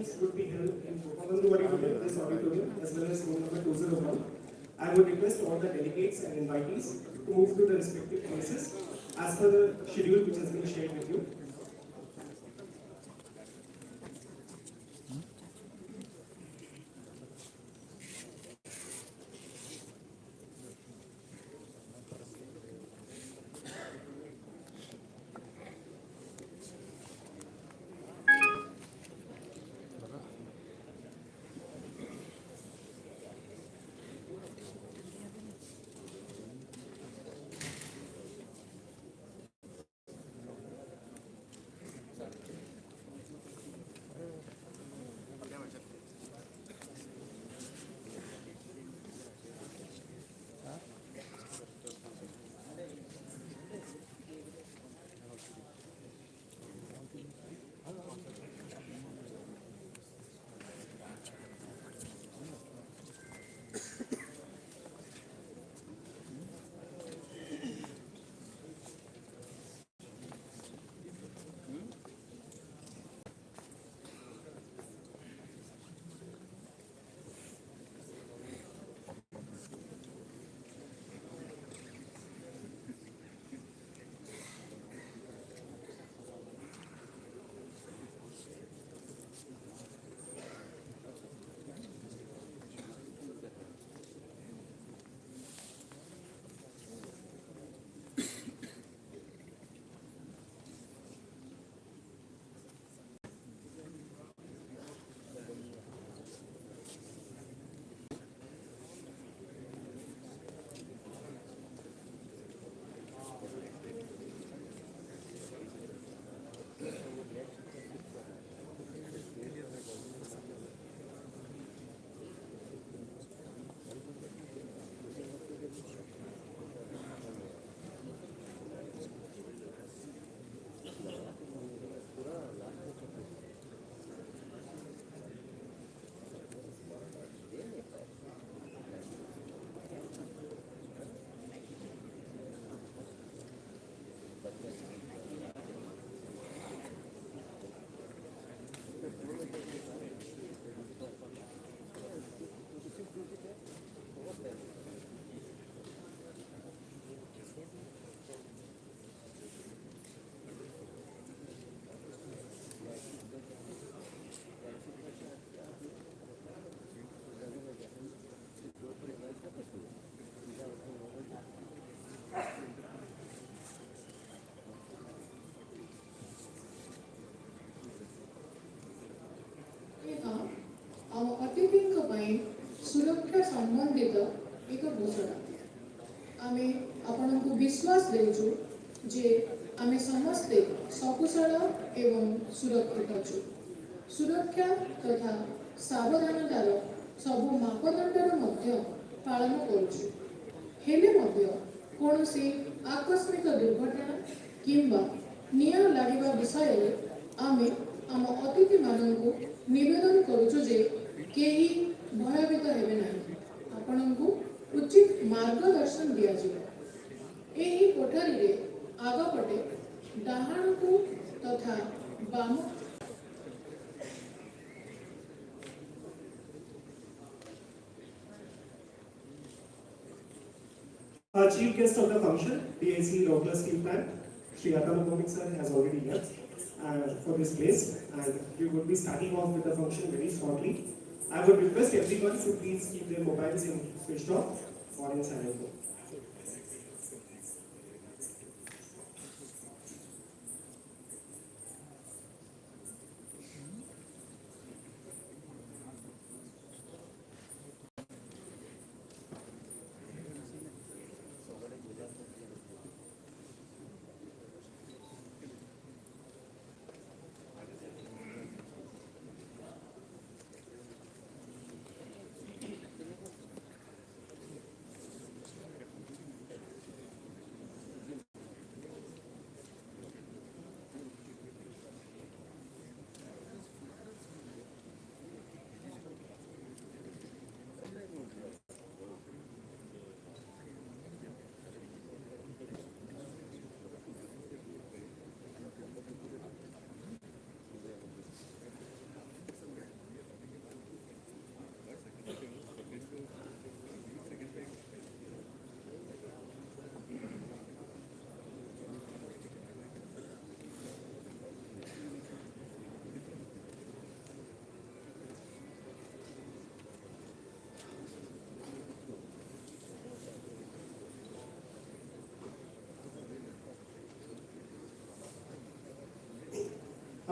meetings would be held in Pavanduwadi today, this auditorium, as well as room number 201. I would request all the delegates and invitees to move to the respective places as per the schedule which has been shared with you. ଆମ ଅତିଥିଙ୍କ ପାଇଁ ସୁରକ୍ଷା ସମ୍ବନ୍ଧିତ ଏକ ଘୋଷଣା। ଆମେ ଆପଣଙ୍କୁ ବିଶ୍ୱାସ ଦେଉଛୁ ଯେ ଆମେ ସମସ୍ତେ ସକୁଶଳ ଏବଂ ସୁରକ୍ଷିତ ଅଛୁ। ସୁରକ୍ଷା ତଥା ସାବଧାନତାର ସବୁ ମାପଦଣ୍ଡର ମଧ୍ୟ ପାଳନ କରୁଛୁ। ହେଲେ ମଧ୍ୟ କୌଣସି ଆକସ୍ମିକ ଦୁର୍ଘଟଣା କିମ୍ବା ନିଆଁ ଲାଗିବା ବିଷୟରେ ଆମେ ଆମ ଅତିଥିମାନଙ୍କୁ ନିବେଦନ କରୁଛୁ ଯେ କେହି ଭୟଭୀତ ହେବେ ନାହିଁ। ଆପଣଙ୍କୁ ଉଚିତ ମାର୍ଗଦର୍ଶନ ଦିଆଯିବ। ଏହି କୋଠରୀରେ ଆଗପଟେ ଡାହାଣକୁ ତଥା ବାମ Our chief guest of the function, DIC Rourkela Steel Plant, Shri Atama sir, has already left for this place, and we would be starting off with the function very shortly. I would request everyone to please keep their mobiles in switched off or in silent mode.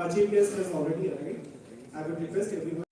Our chief guest has already arrived. I would request everyone.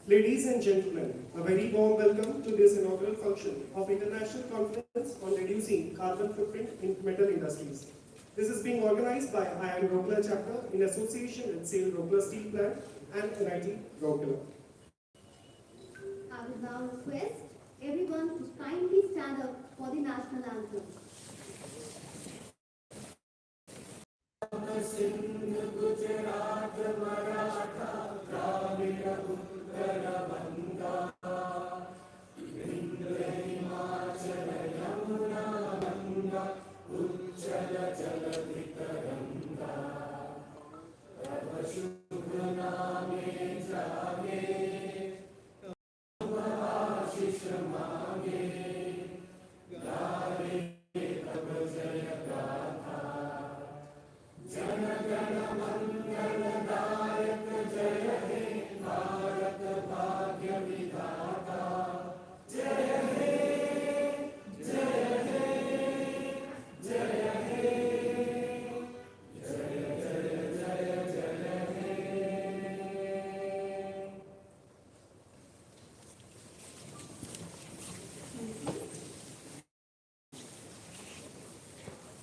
Ladies and gentlemen, a very warm welcome to this inaugural function of International Conference on Reducing Carbon Footprint in Metal Industries. This is being organized by IIM Rourkela chapter in association with SAIL Rourkela Steel Plant and NIT Rourkela. I would now request everyone to kindly stand up for the national anthem.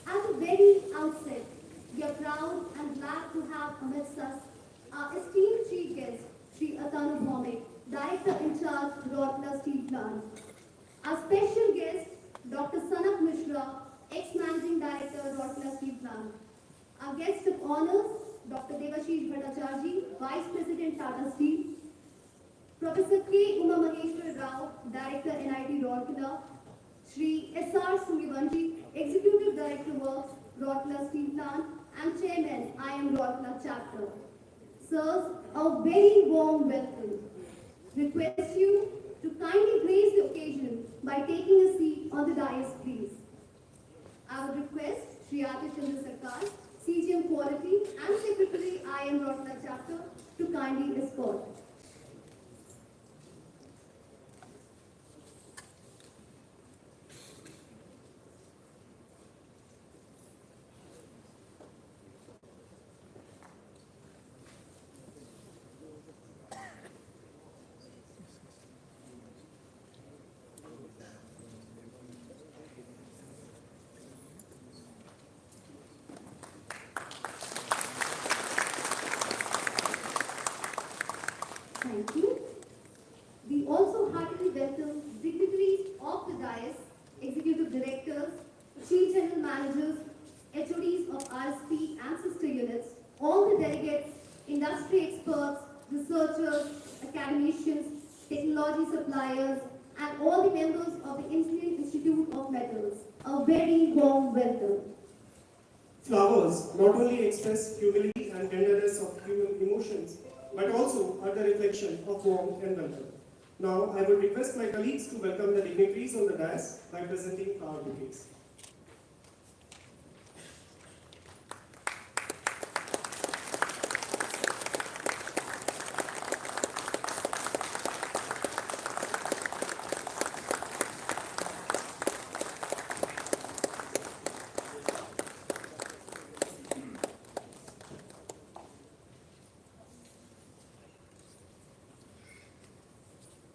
At the very outset, we are proud and glad to have amidst us our esteemed chief guest, Sri Atanu Bhomik, Director in charge, Rourkela Steel Plant. Our special guest, Dr. Sanak Mishra, ex-Managing Director, Rourkela Steel Plant. Our guest of honors, Dr. Devashish Bhattacharya, Vice President Tata Steel, Professor K. Uma Maheshwar Rao, Director NIT Rourkela, Shri S.R. Surivanshi, Executive Director Works, Rourkela Steel Plant, and Chairman, IM Rourkela Chapter. Sirs, a very warm welcome. Request you to kindly grace the occasion by taking a seat on the dais, please. I would request Shri Atish Chandra Sarkar, CGM Quality and Secretary IM Rourkela Chapter to kindly escort. Thank you. We also heartily welcome dignitaries of the dais, executive directors, chief general managers, HODs of RSP and sister units, all the delegates, industry experts, researchers, academicians, technology suppliers, and all the members of the Indian Institute of Metals. A very warm welcome. Flowers not only express humility and tenderness of human emotions, but also are the reflection of warmth and welcome. Now, I would request my colleagues to welcome the dignitaries on the dais by presenting flower bouquets.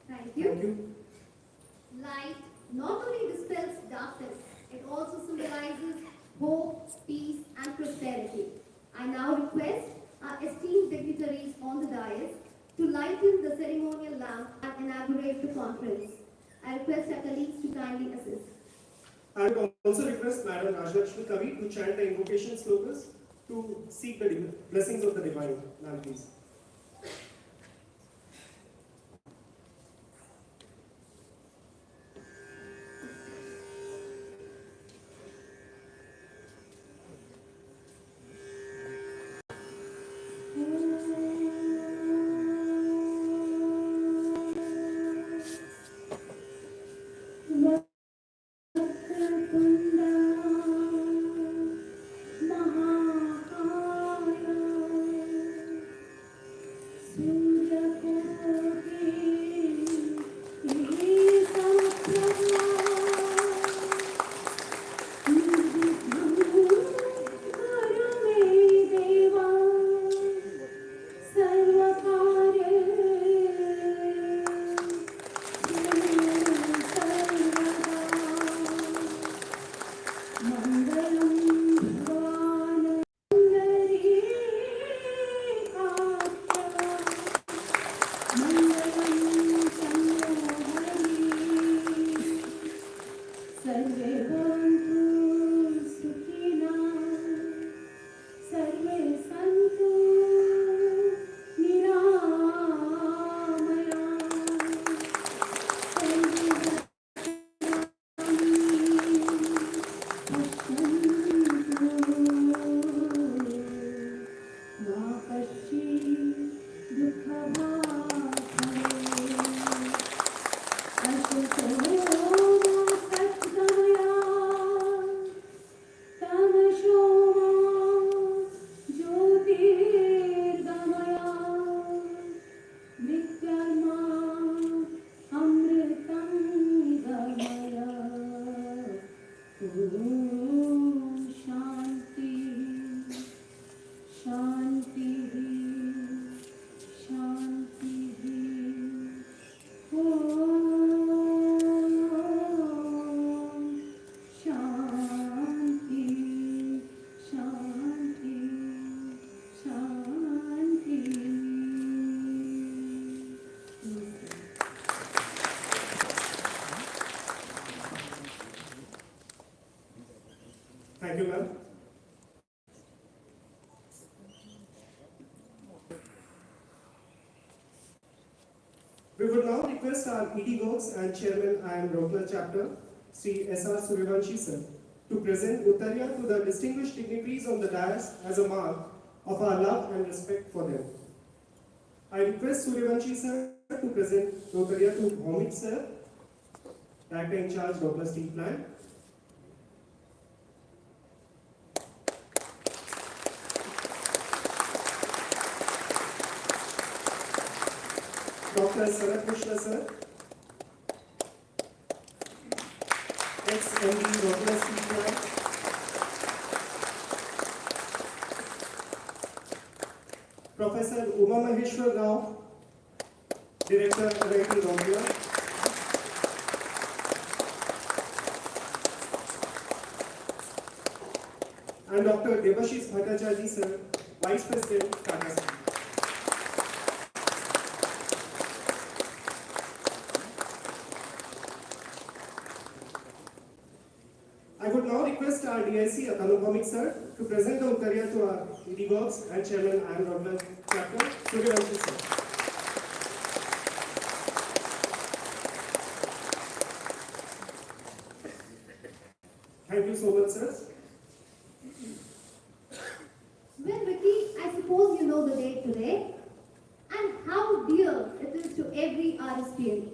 Thank you. Thank you. Light not only dispels darkness, it also symbolizes hope, peace, and prosperity. I now request our esteemed dignitaries on the dais to lighten the ceremonial lamp and inaugurate the conference. I request our colleagues to kindly assist. I would also request Madam Rajlakshmi Kavi to chant the invocation slokas to seek the blessings of the divine. Ma'am, please. We would now request our ED Works and Chairman and Rourkela Chapter, Sri S.R. Suryavanshi sir, to present Uttarya to the distinguished dignitaries on the dais as a mark of our love and respect for them. I request Suryavanshi sir to present Uttarya to Bhaumik sir, Director in charge, Rourkela Steel Plant. Dr. Sarat Krishna sir, ex-MD, Rourkela Steel Plant. Professor Uma Maheshwar Rao, Director, RIT Rourkela. And Dr. Debashish Bhattacharya sir, Vice President, Tata Steel. I would now request our DIC Atanu Bhaumik sir to present the Uttarya to our ED Works and Chairman and Rourkela Chapter, Suryavanshi sir. Thank you so much, sir. Well, Ricky, I suppose you know the date today and how dear it is to every RSTV.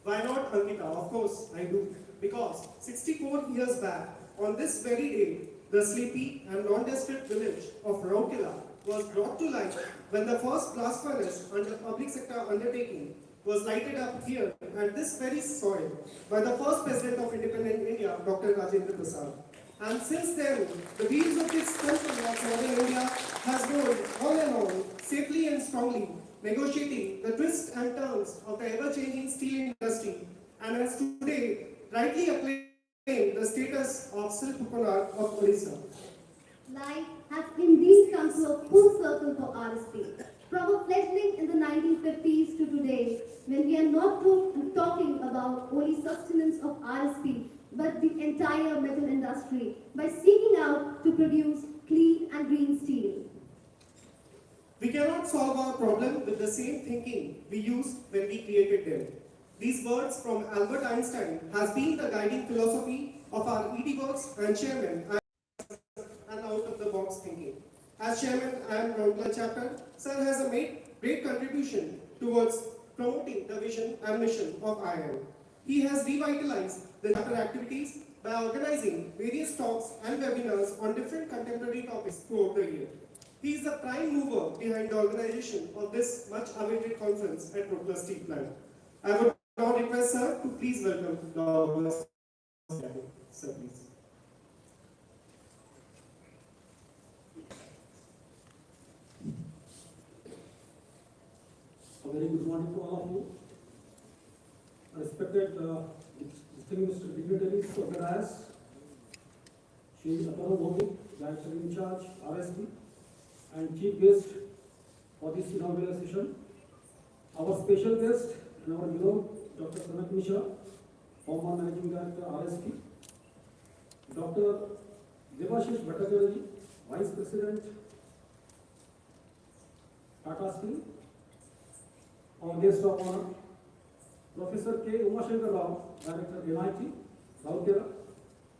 Why not, Ankita? Of course, I do. Because 64 years back, on this very day, the sleepy and nondescript village of Rourkela was brought to life when the first blast furnace under public sector undertaking was lighted up here at this very soil by the first President of independent India, Dr. Rajendra Prasad. And since then, the wheels of this country of Northern India has rolled on and on, safely and strongly, negotiating the twists and turns of the ever-changing steel industry, and has today rightly acclaimed the status of Silk Coconut of Odisha. Life has indeed come to a full circle for RSP. From a fledgling in the 1950s to today, when we are not talking about only sustenance of RSP, but the entire metal industry, by seeking out to produce clean and green steel. We cannot solve our problem with the same thinking we used when we created them. These words from Albert Einstein has been the guiding philosophy of our ED Works and Chairman and out-of-the-box thinking. As Chairman and Rourkela Chapter, Sir has made great contribution towards promoting the vision and mission of IIM. He has revitalized the chapter activities by organizing various talks and webinars on different contemporary topics throughout the year. He is the prime mover behind the organization of this much-awaited conference at Rourkela Steel Plant. I would now request Sir to please welcome the Sir, please. A very good morning to all of you. Respected distinguished dignitaries of the dais, Shri Atanu Bhaumik, Director in charge, RST, and Chief Guest for this inaugural session. Our special guest and our hero, Dr. Sanak Mishra, former Managing Director, RST, Dr. Debashish Bhattacharya, Vice President, Tata Steel. Our guest of honor, Professor K. Umashankar Rao, Director NIT, Rourkela,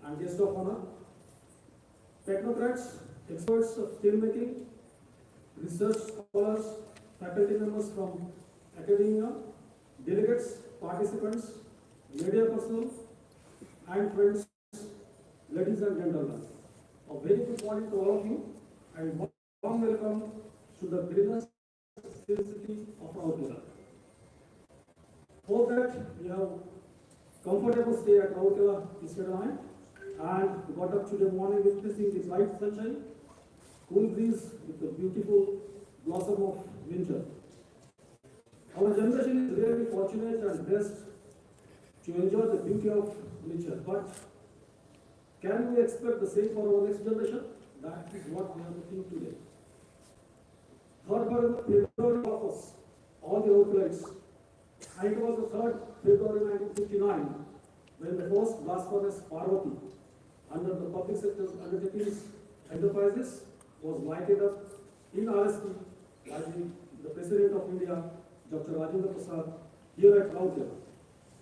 and guest of honor, technocrats, experts of steelmaking, research scholars, faculty members from academia, delegates, participants, media personnel, and friends, ladies and gentlemen. A very good morning to all of you, and warm welcome to the greenest city of Rourkela. Hope that you have comfortable stay at Rourkela yesterday night and got up today morning witnessing the bright sunshine, cool breeze with the beautiful blossom of winter. Our generation is really fortunate and blessed to enjoy the beauty of nature. But can we expect the same for our next generation? That is what we are looking today. Third February of us, all the Rourkelites, and it was the 3rd February 1959 when the first blast furnace Parvati under the public sector's undertakings enterprises was lighted up in RSP by the President of India, Dr. Rajendra Prasad, here at Rourkela.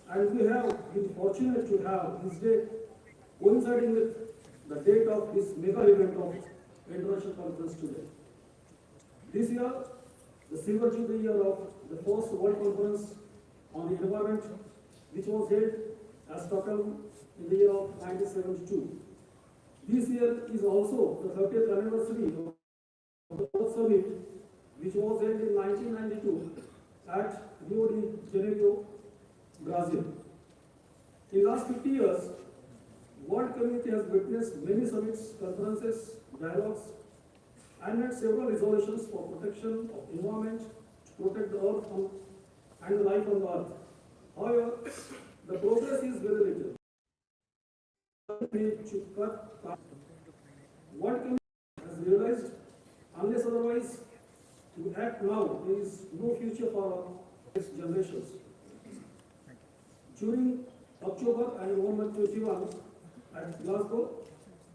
And we have been fortunate to have this day coinciding with the date of this mega event of International Conference today. This year, the silver jubilee year of the first World Conference on the Environment, which was held as Stockholm in the year of 1972. This year is also the 30th anniversary of the Earth Summit, which was held in 1992 at Rio de Janeiro, Brazil. In the last 50 years, world community has witnessed many summits, conferences, dialogues, and made several resolutions for protection of environment, to protect the earth and the life on the earth. However, the progress is very little. World community has realized, unless otherwise, to act now, there is no future for our next generations. During October and November 21 at Glasgow,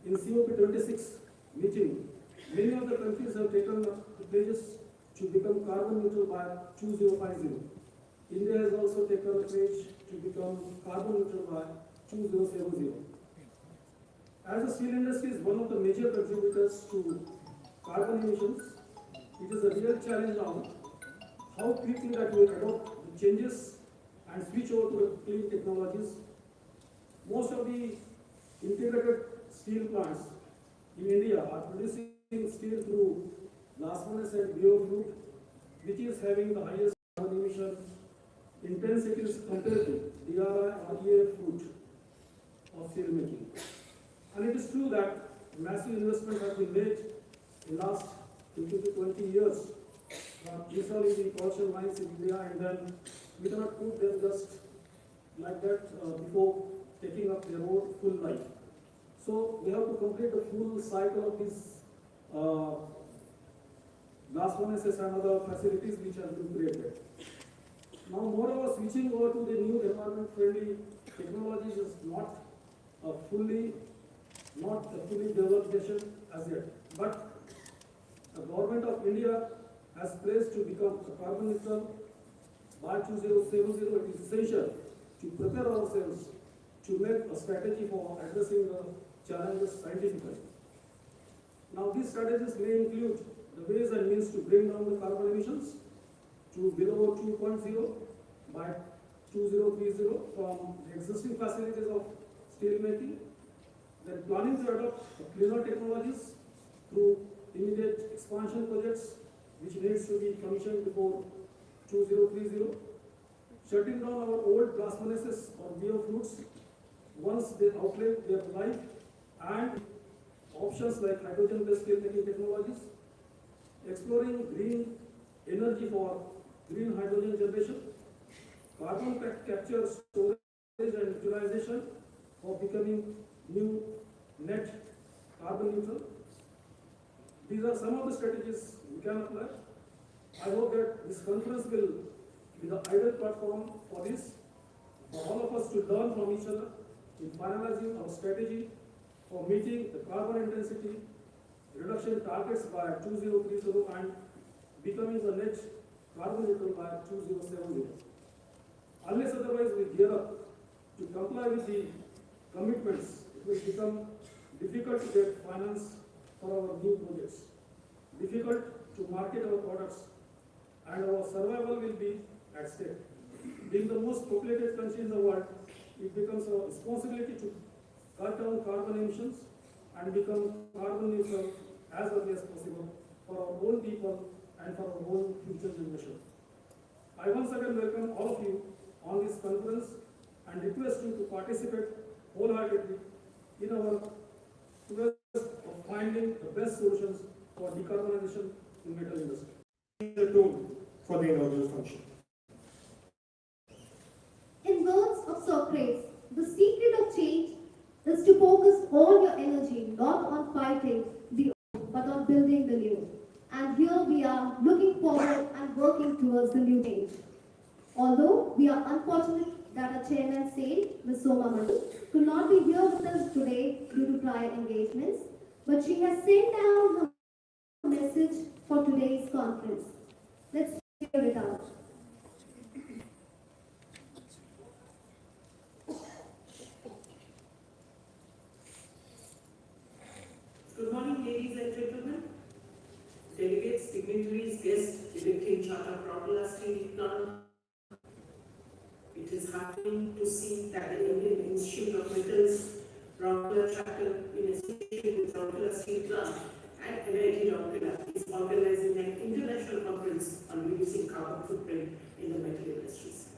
in COP26 meeting, many of the countries have taken the pledges to become carbon neutral by 2050. India has also taken a pledge to become carbon neutral by 2070. As the steel industry is one of the major contributors to carbon emissions, it is a real challenge now how quickly that we adopt the changes and switch over to clean technologies. Most of the integrated steel plants in India are producing steel through blast furnace and biofluid, which is having the highest carbon emission intensities compared to DRI or EAF route of steel making. And it is true that massive investment has been made in last 15 to 20 years for installing the production lines in India, and then we cannot put them just like that before taking up their own full life. So we have to complete the full cycle of these blast furnaces and other facilities which have been created. Now, moreover, switching over to the new environment-friendly technologies is not a fully developed nation as yet. But the government of India has pledged to become a carbon neutral by 2070. It is essential to prepare ourselves to make a strategy for addressing the challenges scientifically. Now, these strategies may include the ways and means to bring down the carbon emissions to below 2.0 by 2030 from the existing facilities of steel making, then planning to adopt cleaner technologies through immediate expansion projects which needs to be commissioned before 2030, shutting down our old blast furnaces or biofluids once they outlive their life, and options like hydrogen-based steel making technologies, exploring green energy for green hydrogen generation, carbon capture, storage and utilization for becoming new net carbon neutral. These are some of the strategies we can apply. I hope that this conference will be the ideal platform for this, for all of us to learn from each other in finalizing our strategy for meeting the carbon intensity reduction targets by 2030 and becoming the net carbon neutral by 2070. Unless otherwise we gear up to comply with the commitments, it will become difficult to get finance for our new projects, difficult to market our products, and our survival will be at stake. Being the most populated country in the world, it becomes our responsibility to cut down carbon emissions and become carbon neutral as early as possible for our own people and for our own future generation. I once again welcome all of you on this conference and request you to participate wholeheartedly in our quest of finding the best solutions for decarbonization in metal industry. The tool for the inaugural function. In words of Socrates, the secret of change is to focus all your energy not on fighting the old, but on building the new. And here we are looking forward and working towards the new change. Although we are unfortunate that our chairman said, Ms. Soma Mani, could not be here with us today due to prior engagements, but she has sent down her message for today's conference. Let's hear it out. steel plant. It is heartening to see that the Indian Institute of Metals, Rourkela chapter, in association with Rourkela Steel Plant and NIT Rourkela, is organizing an international conference on reducing carbon footprint in the metal industries.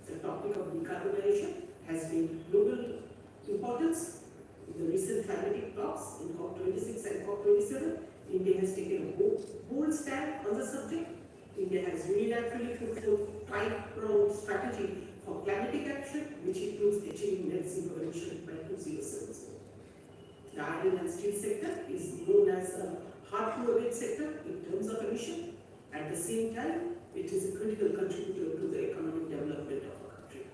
The topic of decarbonization has gained global importance. In the recent climatic talks in COP26 and COP27, India has taken a bold stand on the subject. India has unilaterally put forth a 5-pronged strategy for climatic action, which includes achieving net zero emission by 2070. The iron and steel sector is known as a hard-to-abate sector in terms of emission. At the same time, it is a critical contributor to the economic development of our country.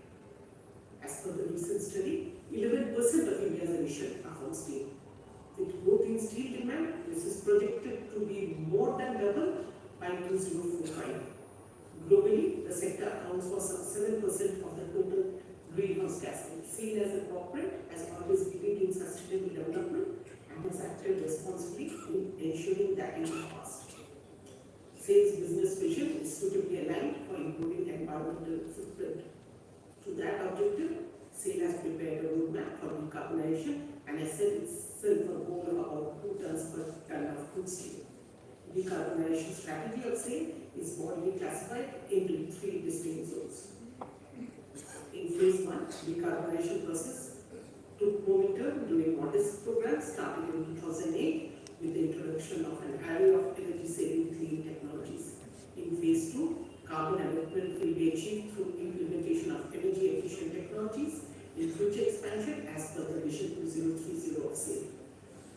As per the recent study, 11% of India's emissions are from steel. With growth in steel demand, this is projected to be more than double by 2045. Globally, the sector accounts for some 7% of the total greenhouse gas. Seen as a corporate, has always believed in sustainable development and has acted responsibly in ensuring that it is passed. SAIL's business vision is suitably aligned for improving environmental footprint. To that objective, SAIL has prepared a roadmap for decarbonization and has set itself a goal of about 2 tons per ton of crude steel. Decarbonization strategy of SAIL is broadly classified into 3 distinct zones. In phase 1, decarbonization process took momentum during modest programs starting in 2008 with the introduction of an array of energy-saving clean technologies. In phase 2, carbon abatement will be achieved through implementation of energy-efficient technologies in future expansion as per the Vision 2030 of SAIL.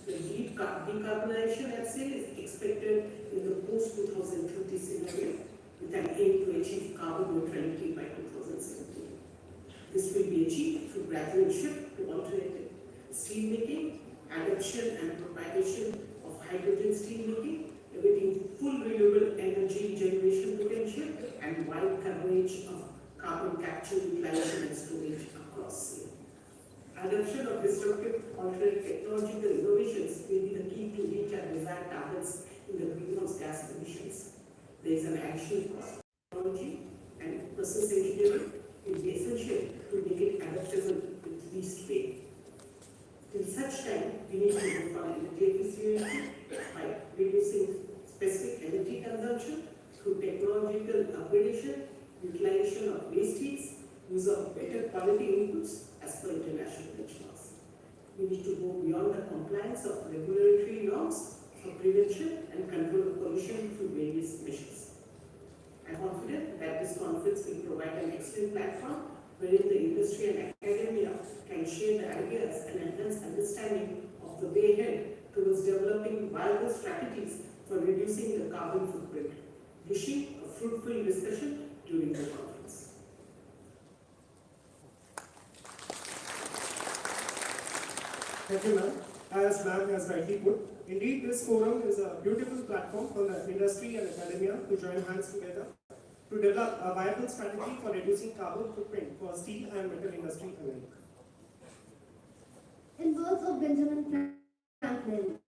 The decarbonization at SAIL is expected in the post-2030 scenario with an aim to achieve carbon neutrality by 2017. This will be achieved through gradual shift to alternative steel making, adoption and propagation of hydrogen steel making, awaiting full renewable energy generation potential, and wide coverage of carbon capture, utilization and storage across SAIL. Adoption of disruptive alternate technological innovations will be the key to reach our desired targets in the greenhouse gas emissions. There is an additional cost. Technology and process engineering will be essential to make it adaptable with least weight. Till such time, we need to work on energy efficiency by reducing specific energy consumption through technological upgradation, utilization of waste heats, use of better quality inputs as per international benchmarks. We need to go beyond the compliance of regulatory norms for prevention and control of pollution through various measures. I am confident that this conference will provide an excellent platform wherein the industry and academia can share the ideas and enhance understanding of the way ahead towards developing viable strategies for reducing the carbon footprint. Wishing a fruitful discussion during the conference. Thank you, ma'am. As ma'am has rightly put, indeed this forum is a beautiful platform for the industry and academia to join hands together to develop a viable strategy for reducing carbon footprint for steel and metal industry alike. In words of Benjamin Franklin,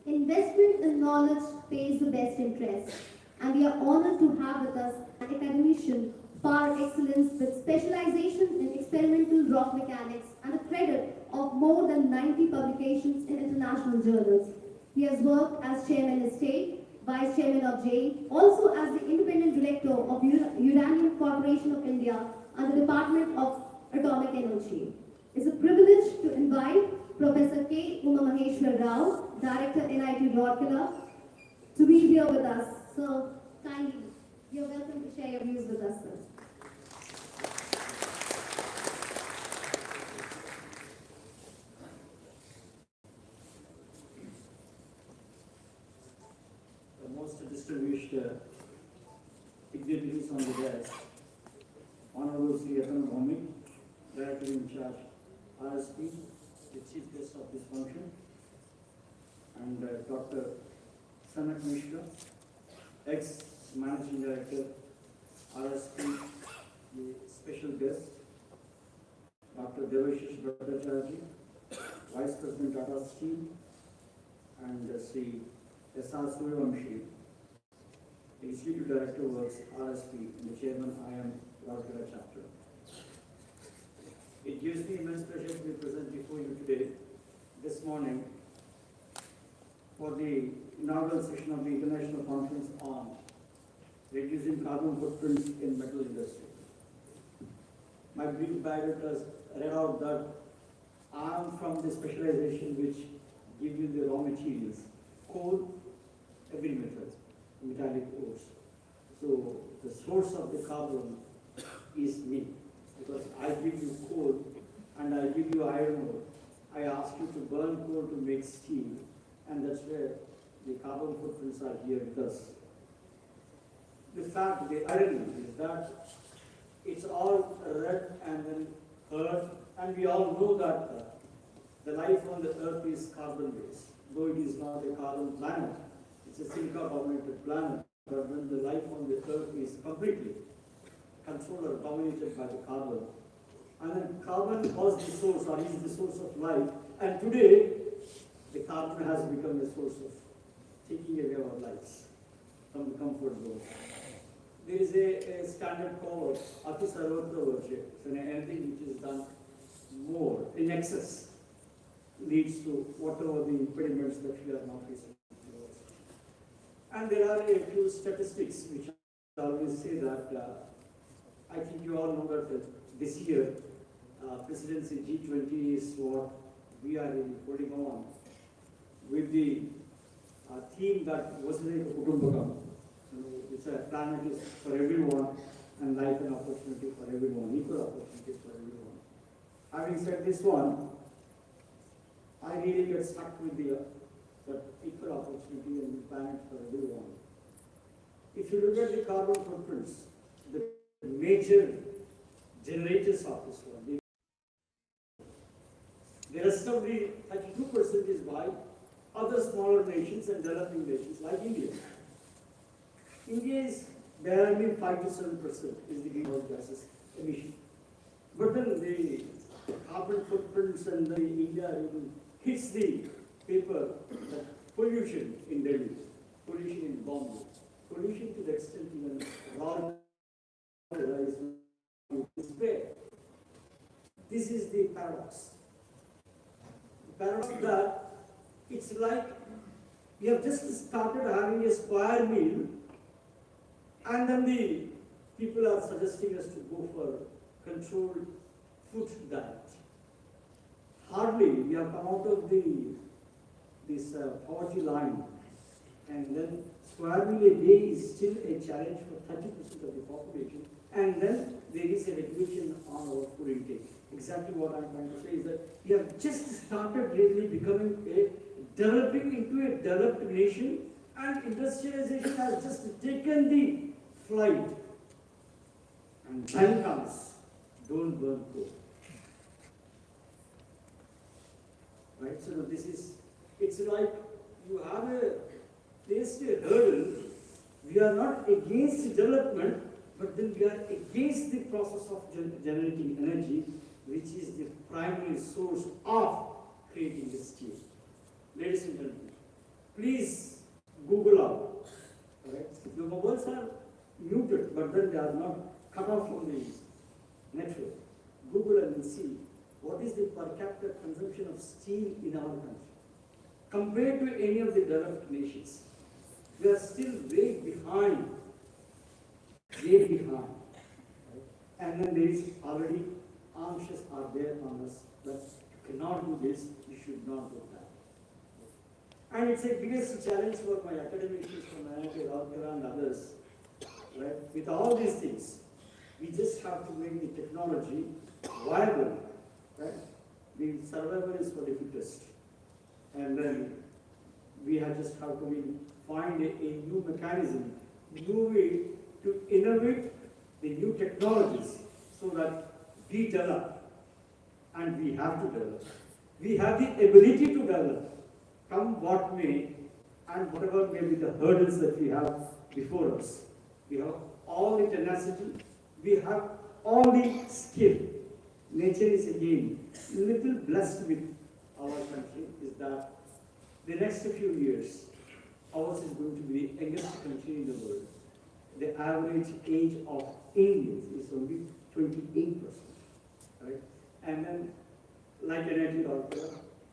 investment in knowledge pays the best interest, and we are honored to have with us an academician par excellence with specialization in experimental rock mechanics and a credit of more than 90 publications in international journals. He has worked as chairman of state, vice chairman of JAIE, also as the independent director of Uranium Corporation of India and the Department of Atomic Energy. It's a privilege to invite Professor K. Uma Maheshwar Rao, Director NIT Rourkela, to be here with us. So kindly, you're welcome to share your views with us, sir. The most distinguished dignitaries on the dais, Honorable Sri Atan Bhomik, Director in charge, RSTV, the chief guest of this function, and Dr. Sanak Mishra, ex-managing director, RSTV, the special guest, Dr. Devashish Bhattacharya, Vice President Tata Steel, and Sri S.R. Suryavanshi, The Executive Director was RSTV, and the Chairman I am Rourkela Chapter. It gives me immense pleasure to be present before you today, this morning, for the inaugural session of the International Conference on Reducing Carbon Footprints in Metal Industry. My brief biodata read out that I am from the specialization which give you the raw materials, coal, every metal, metallic ores. So the source of the carbon is me, because I give you coal and I give you iron ore. I ask you to burn coal to make steel, and that's where the carbon footprints are here with us. The fact, the irony is that it's all red and then earth, and we all know that the life on the earth is carbon-based, though it is not a carbon planet, it's a silica-dominated planet, but when the life on the earth is completely controlled or dominated by the carbon, and then carbon was the source or is the source of life, and today the carbon has become a source of taking away our lives from the comfort zone. There is a standard called Ati Sarvatra Varche, so anything which is done more in excess leads to whatever the impediments that we are now facing. And there are a few statistics which always say that I think you all know that this year presidency G20 is what we are holding on with the theme that Vasudhaiva Kutumbakam. It's a planet is for everyone and life and opportunity for everyone, equal opportunities for everyone. Having said this one, I really get stuck with the that equal opportunity and the planet for everyone. If you look at the carbon footprints, the major generators of this one, the rest of the 32% is by other smaller nations and developing nations like India. India is barely 5 to 7% is the greenhouse gases emission. But then the carbon footprints and the India even hits the paper that pollution in Delhi, pollution in Bombay, pollution to the extent even raw is there. This is the paradox. The paradox that it's like we have just started having a square meal, and then the people are suggesting us to go for controlled food diet. Hardly we have come out of this poverty line, and then square meal a day is still a challenge for 30% of the population, and then there is a regulation on our food intake. Exactly what I'm trying to say is that we have just started really becoming developing into a developed nation, and industrialization has just taken the flight. And time comes, don't burn coal. Right? So this is, it's like you have faced a hurdle. We are not against development, but then we are against the process of generating energy, which is the primary source of creating the steel. Ladies and gentlemen, please Google out. Right? The mobiles are muted, but then they are not cut off from the network. Google and see what is the per capita consumption of steel in our country compared to any of the developed nations. We are still way behind. Right? And then there is already anxious are there on us that you cannot do this, you should not do that. And it's a biggest challenge for my academicians from Rourkela and others. Right? With all these things, we just have to make the technology viable. Right? The survival is for the fittest. And then we just have to find a new mechanism, new way to innovate the new technologies so that we develop, and we have to develop. We have the ability to develop, come what may, and whatever may be the hurdles that we have before us. We have all the tenacity, we have all the skill. Nature is again little blessed with our country, is that the next few years, ours is going to be the youngest country in the world. the average age of Indians is only 28%, right? And then, like NIT Rourkela,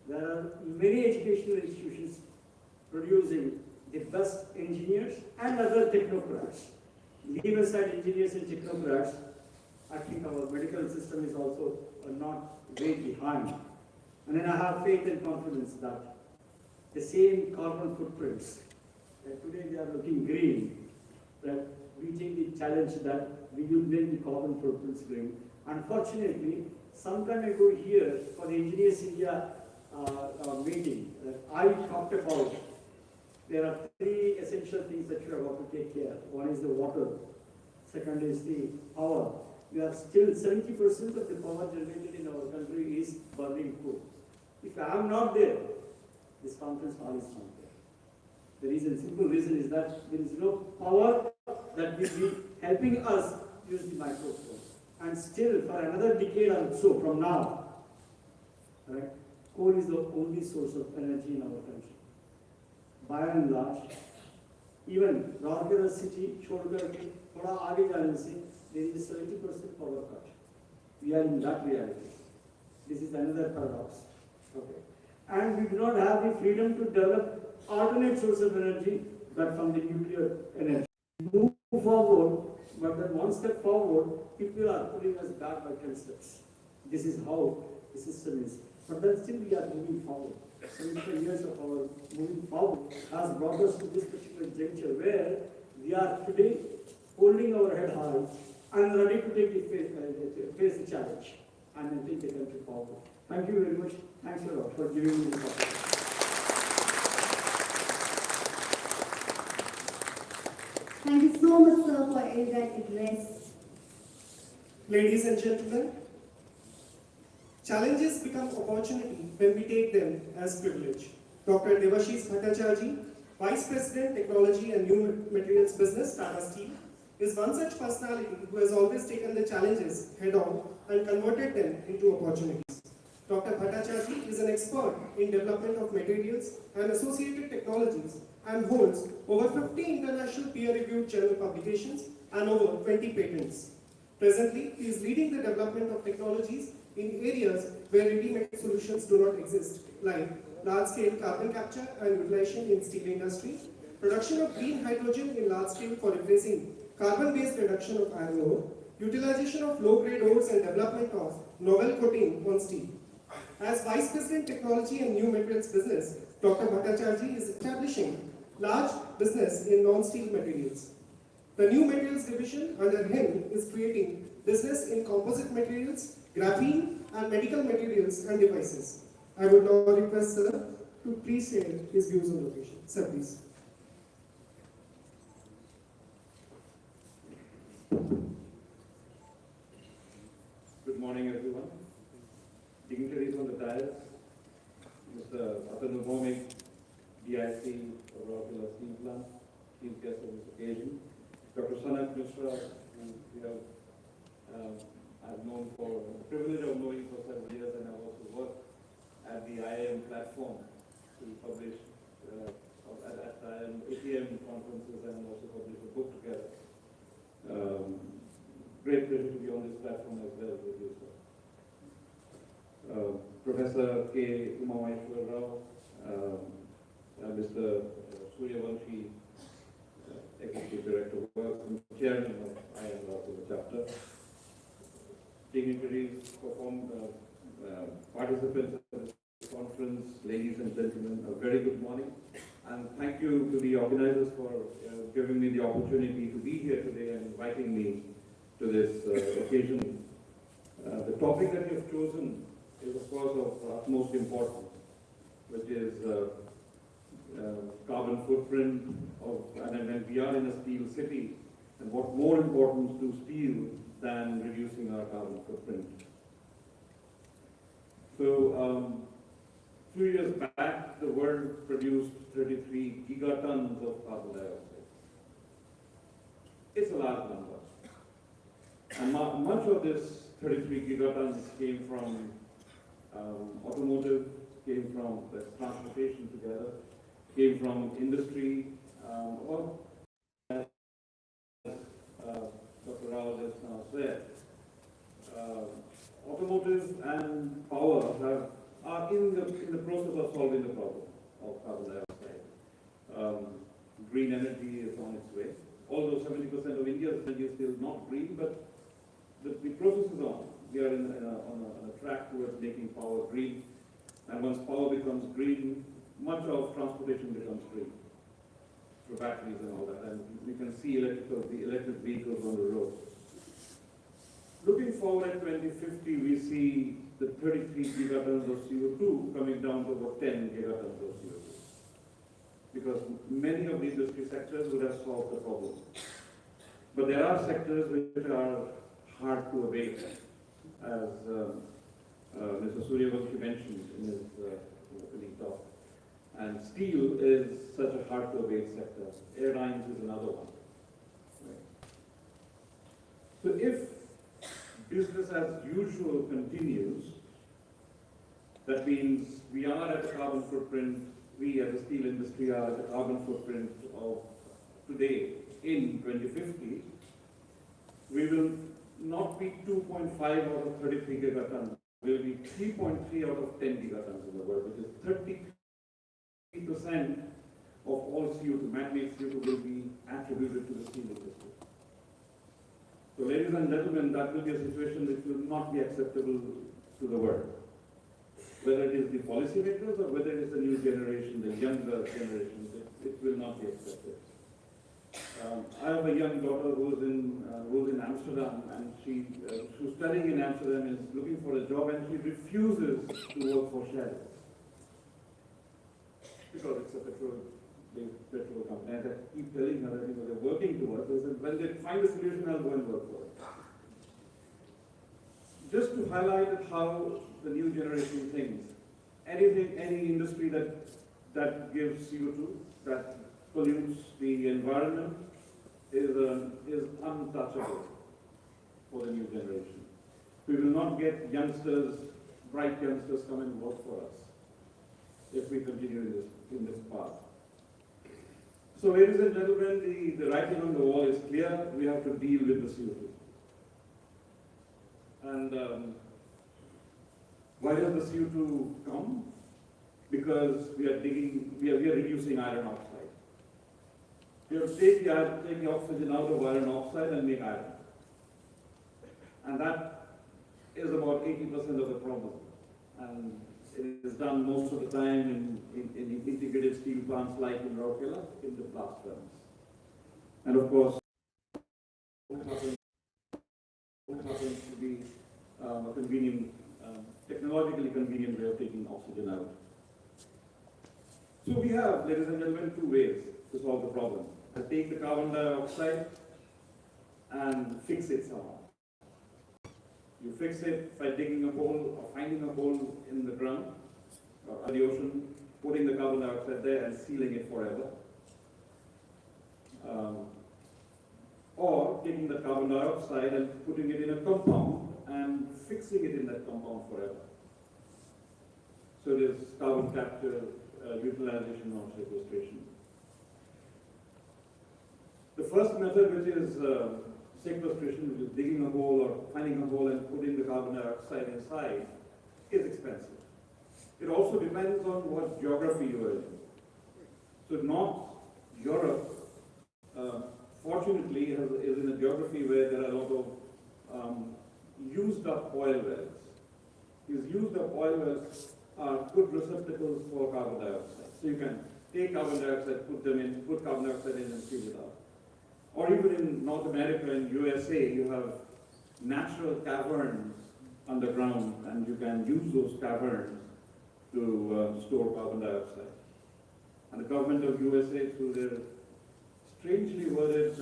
there are many educational institutions producing the best engineers and other technocrats. Leave aside engineers and technocrats, I think our medical system is also not way behind. And then I have faith and confidence that the same carbon footprints, that today they are looking green, that we take the challenge that we will make the carbon footprints green. Unfortunately, some time ago here for the Engineers India meeting, I talked about there are three essential things that you have got to take care. One is the water, second is the power. We are still 70% of the power generated in our country is burning coal. If I am not there, this conference hall is not there. The reason, simple reason is that there is no power that will be helping us use the microphone. And still for another decade or so from now, right, coal is the only source of energy in our country. By and large, even Rourkela city, छोड़कर के थोड़ा आगे जाने से there is a 70% power cut. We are in that reality. This is another paradox. Okay. And we do not have the freedom to develop alternate source of energy, but from the nuclear energy. Move forward, but then one step forward, people are pulling us back by 10 steps. This is how the system is. But then still we are moving forward. 75 years of our moving forward has brought us to this particular juncture where we are today holding our head high and ready to take face the challenge and then take the country forward. Thank you very much. Thanks a lot for giving me this opportunity. Thank you so much, sir, for that address. Ladies and gentlemen, challenges become opportunity when we take them as privilege. Dr. Devashish Bhattacharya, Vice President, Technology and New Materials Business, Tata Steel, is one such personality who has always taken the challenges head-on and converted them into opportunities. Dr. Bhattacharya is an expert in development of materials and associated technologies and holds over 50 international peer-reviewed journal publications and over 20 patents. Presently, he is leading the development of technologies in areas where ready-made solutions do not exist, like large-scale carbon capture and utilization in steel industry, production of green hydrogen in large scale for replacing carbon-based reduction of iron ore, utilization of low-grade ores and development of novel coating on steel. As Vice President Technology and New Materials Business, Dr. Bhattacharya is establishing large business in non-steel materials. The New Materials Division under him is creating business in composite materials, graphene and medical materials and devices. I would now request Sir to please share his views on location. Sir, please. Good morning, everyone. Dignitaries on the dais, Mr. Atanu Bhomik, DIC, Rourkela Steel Plant, chief guest of this occasion, Dr. Sanat Mishra, who we have, I've known for the privilege of knowing for several years, and I've also worked at the IIM platform to publish at IIM ATM conferences and also publish a book together. Great pleasure to be on this platform as well with you, sir. Professor K. Umameshwar Rao, Mr. Suryavanshi, Executive Director of Works and Chairman of IIM Rourkela Chapter, dignitaries, participants of this conference, ladies and gentlemen, a very good morning. And thank you to the organizers for giving me the opportunity to be here today and inviting me to this occasion. The topic that you have chosen is, of course, of utmost importance, which is carbon footprint and when we are in a steel city, and what more important to steel than reducing our carbon footprint. So, a few years back, the world produced 33 gigatons of carbon dioxide. It's a large number. And much of this 33 gigatons came from automotive, came from transportation together, came from industry, or meteorologists now said, automotive and power are in the process of solving the problem of carbon dioxide. Green energy is on its way. Although 70% of India's energy is still not green, but the process is on. We are on a track towards making power green. And once power becomes green, much of transportation becomes green through batteries and all that. And we can see electric vehicles on the road. Looking forward at 2050, we see the 33 gigatons of CO2 coming down to about 10 gigatons of CO2. Because many of the industry sectors would have solved the problem. But there are sectors which are hard to abate, as Mr. Suryavanshi mentioned in his opening talk. And steel is such a hard to abate sector. Airlines is another one. Right? So if business as usual continues, that means we are at a carbon footprint, we as a steel industry are at a carbon footprint of today in 2050, we will not be 2.5 out of 33 gigatons, we will be 3.3 out of 10 gigatons in the world, which is 33% of all CO2, man-made CO2 will be attributed to the steel industry. So ladies and gentlemen, that will be a situation which will not be acceptable to the world. Whether it is the policymakers or whether it is the new generation, the younger generation, it will not be accepted. I have a young daughter who's in Amsterdam, and who's studying in Amsterdam, is looking for a job, and she refuses to work for Shell because it's a petrol company. And I keep telling her that they're working towards this, and when they find a solution, I'll go and work for it. Just to highlight how the new generation thinks, any industry that gives CO2, that pollutes the environment, is untouchable for the new generation. We will not get youngsters, bright youngsters, come and work for us if we continue in this path. So, ladies and gentlemen, the writing on the wall is clear. We have to deal with the CO2. And why does the CO2 come? Because we are reducing iron oxide. We have to take the oxygen out of iron oxide and make iron. And that is about 80% of the problem. And it is done most of the time in integrated steel plants like in Rourkela, in the blast furnace. And of course, it happens to be a convenient, technologically convenient way of taking oxygen out. So we have, ladies and gentlemen, two ways to solve the problem. Take the carbon dioxide and fix it somehow. You fix it by digging a hole or finding a hole in the ground or the ocean, putting the carbon dioxide there and sealing it forever. Or taking the carbon dioxide and putting it in a compound and fixing it in that compound forever. So it is carbon capture, utilization or sequestration. The first method, which is sequestration, which is digging a hole or finding a hole and putting the carbon dioxide inside, is expensive. It also depends on what geography you are in. So North Europe, fortunately, is in a geography where there are a lot of used up oil wells. These used up oil wells are good receptacles for carbon dioxide. So you can take carbon dioxide, put carbon dioxide in and seal it out. Or even in North America and USA, you have natural caverns underground, and you can use those caverns to store carbon dioxide. And the government of USA, through their strangely worded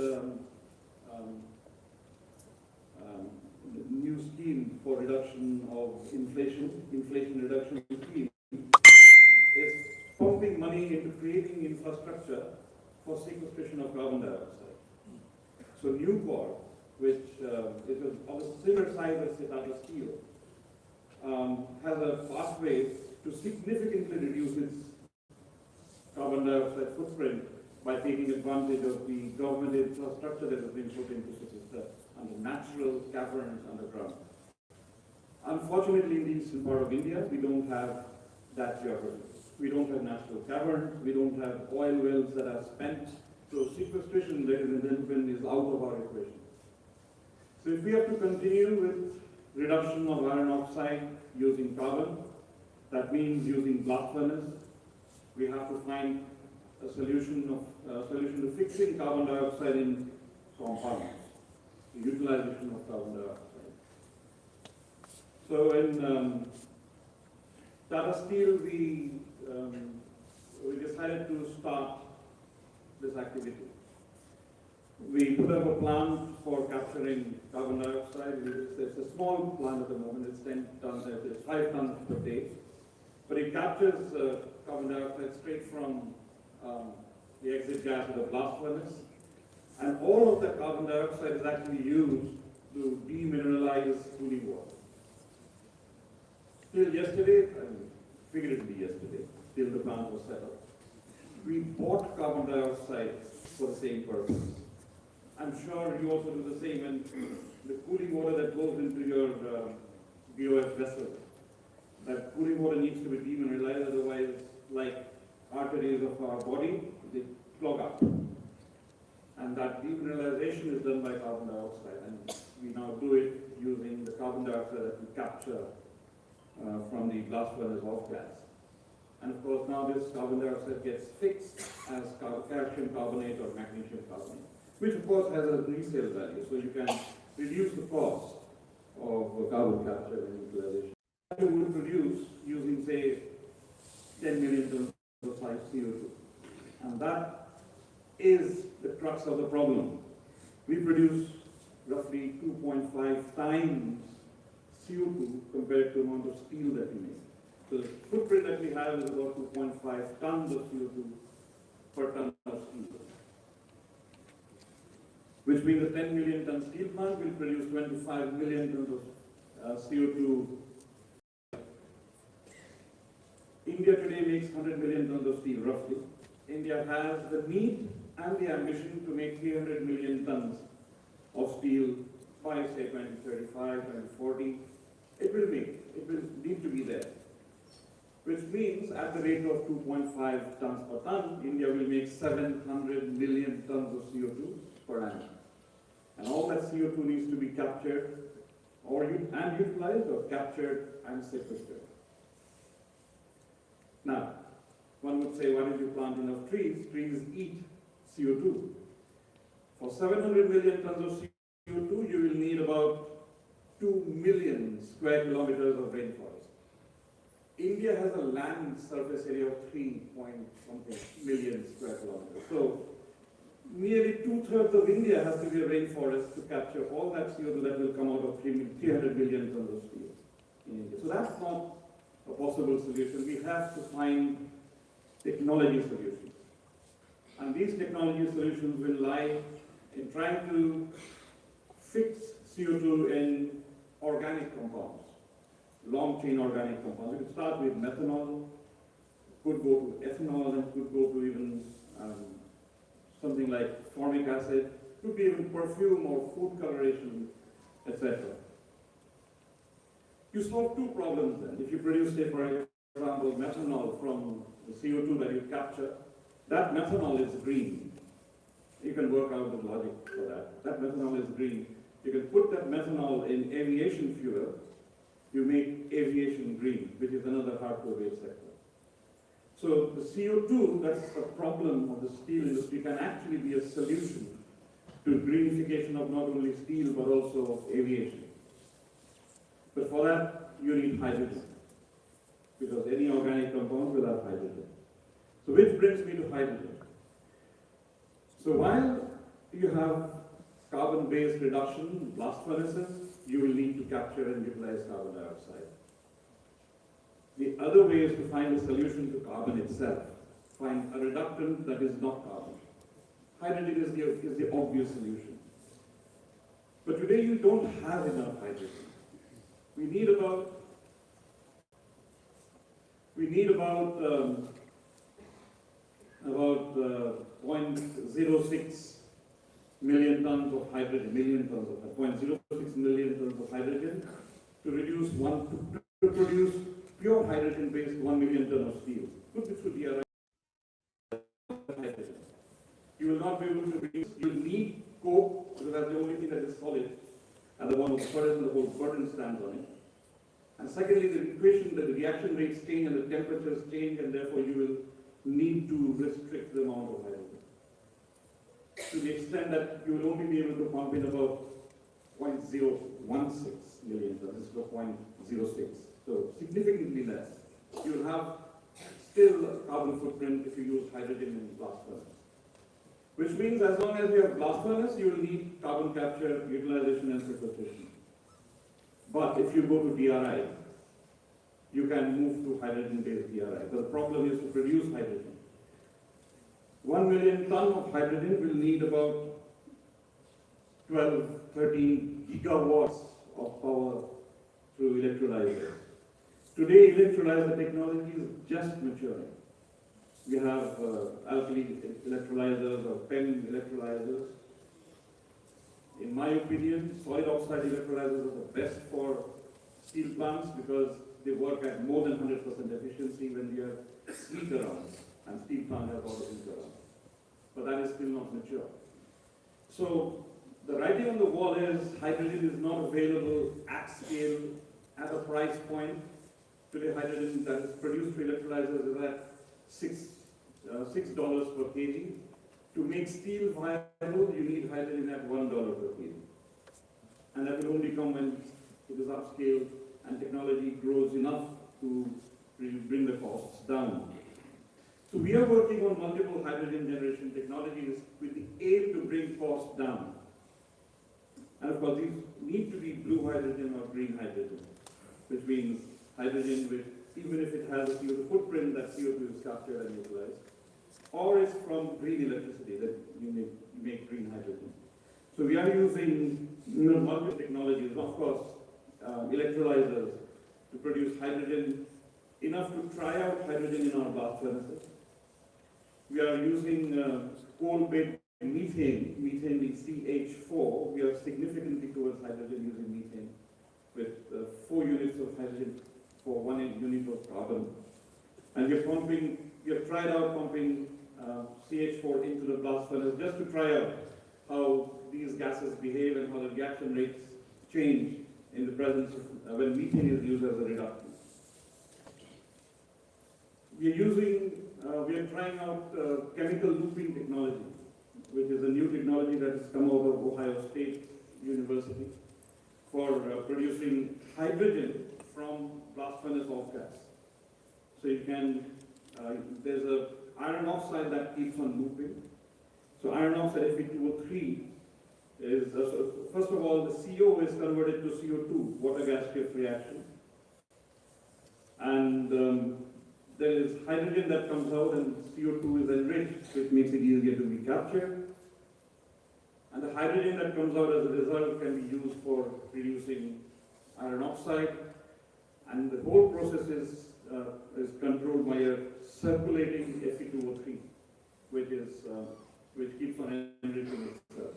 new scheme for reduction of inflation reduction scheme, is pumping money into creating infrastructure for sequestration of carbon dioxide. So Newport, which is of a similar size as Tata Steel, has a pathway to significantly reduce its carbon dioxide footprint by taking advantage of the government infrastructure that has been put into such as and the natural caverns underground. Unfortunately, in the eastern part of India, we don't have that geography. We don't have natural caverns, we don't have oil wells that are spent. So sequestration, ladies and gentlemen, is out of our equation. So if we have to continue with reduction of iron oxide using carbon, that means using blast furnace, we have to find a solution to fixing carbon dioxide in compounds, the utilization of carbon dioxide. So in Tata Steel, we decided to start this activity. We put up a plant for capturing carbon dioxide. It's a small plant at the moment. It's 10 tons, it's 5 tons per day. But it captures carbon dioxide straight from the exit gas of the blast furnace. And all of the carbon dioxide is actually used to demineralize cooling water. Till yesterday, figuratively yesterday, till the plant was set up, we bought carbon dioxide for the same purpose. I'm sure you also do the same, and the cooling water that goes into your BOF vessel, that cooling water needs to be demineralized, otherwise, like arteries of our body, they clog up. And that demineralization is done by carbon dioxide, and we now do it using the carbon dioxide that we capture from the blast furnace off gas. And of course, now this carbon dioxide gets fixed as calcium carbonate or magnesium carbonate, which of course has a resale value, so you can reduce the cost of carbon capture and utilization. You would produce using, say, 10 million tons of CO2. And that is the crux of the problem. We produce roughly 2.5 times CO2 compared to the amount of steel that we make. So the footprint that we have is about 2.5 tons of CO2 per ton of steel. Which means a 10 million ton steel plant will produce 25 million tons of CO2. India today makes 100 million tons of steel, roughly. India has the need and the ambition to make 300 million tons of steel by, say, 2035, 2040. It will need to be there. Which means at the rate of 2.5 tons per ton, India will make 700 million tons of CO2 per annum. And all that CO2 needs to be captured and utilized, or captured and sequestered. Now, one would say, why don't you plant enough trees? Trees eat CO2. For 700 million tons of CO2, you will need about 2 million square kilometers of rainforest. India has a land surface area of 3.something million square kilometers. So, nearly 2/3 of India has to be a rainforest to capture all that CO2 that will come out of 300 million tons of steel in India. So that's not a possible solution. We have to find technology solutions. And these technology solutions will lie in trying to fix CO2 in organic compounds, long-chain organic compounds. We could start with methanol, could go to ethanol, and could go to even something like formic acid, could be even perfume or food coloration, etc. You solve two problems then. If you produce, say, for example, methanol from the CO2 that you capture, that methanol is green. You can work out the logic for that. That methanol is green. You can put that methanol in aviation fuel, you make aviation green, which is another hard-to-abate sector. So the CO2, that's the problem of the steel industry, can actually be a solution to greenification of not only steel but also of aviation. But for that, you need hydrogen, because any organic compound will have hydrogen. So which brings me to hydrogen. So while you have carbon-based reduction, blast furnaces, you will need to capture and utilize carbon dioxide. The other way is to find a solution to carbon itself. Find a reductant that is not carbon. Hydrogen is the obvious solution. But today you don't have enough hydrogen. We need about 0.06 million tons of hydrogen, 0.06 million tons of hydrogen to produce pure hydrogen-based 1 million ton of steel. Put this through DRI. Hydrogen. You will not be able to produce, you will need coke, because that's the only thing that is solid, and the one of the furnace and the whole burden stands on it. And secondly, the equation that the reaction rates change and the temperatures change, and therefore you will need to restrict the amount of hydrogen to the extent that you will only be able to pump in about 0.016 million tons instead of 0.06. So significantly less. You will have still a carbon footprint if you use hydrogen in blast furnace. Which means as long as you have blast furnace, you will need carbon capture, utilization and sequestration. But if you go to DRI, you can move to hydrogen-based DRI. But the problem is to produce hydrogen. 1 million ton of hydrogen will need about 12, 13 gigawatts of power through electrolyzers. Today, electrolyzer technology is just maturing. We have alkali electrolyzers or PEM electrolyzers. In my opinion, solid oxide electrolyzers are the best for steel plants because they work at more than 100% efficiency when we have heat around, and steel plant has all the heat around. But that is still not mature. So the writing on the wall is hydrogen is not available at scale at a price point. Today, hydrogen that is produced through electrolyzers is at $6 per kg. To make steel viable, you need hydrogen at $1 per kg. And that will only come when it is upscale and technology grows enough to bring the costs down. So we are working on multiple hydrogen generation technologies with the aim to bring costs down. And of course, these need to be blue hydrogen or green hydrogen, which means hydrogen with, even if it has a CO2 footprint, that CO2 is captured and utilized, or it's from green electricity that you make green hydrogen. So we are using multiple technologies, of course, electrolyzers to produce hydrogen, enough to try out hydrogen in our blast furnaces. We are using coal-based methane being CH4. We are significantly towards hydrogen using methane with 4 units of hydrogen for 1 unit of carbon. And we have tried out pumping CH4 into the blast furnace just to try out how these gases behave and how the reaction rates change in the presence of when methane is used as a reductant. We are trying out chemical looping technology, which is a new technology that has come out of Ohio State University for producing hydrogen from blast furnace off gas. So you can, there's a iron oxide that keeps on looping. So iron oxide Fe2O3 is, first of all, the CO is converted to CO2, water gas shift reaction. And there is hydrogen that comes out and CO2 is enriched, which makes it easier to be captured. And the hydrogen that comes out as a result can be used for producing iron oxide. And the whole process is controlled by a circulating Fe2O3, which keeps on enriching itself.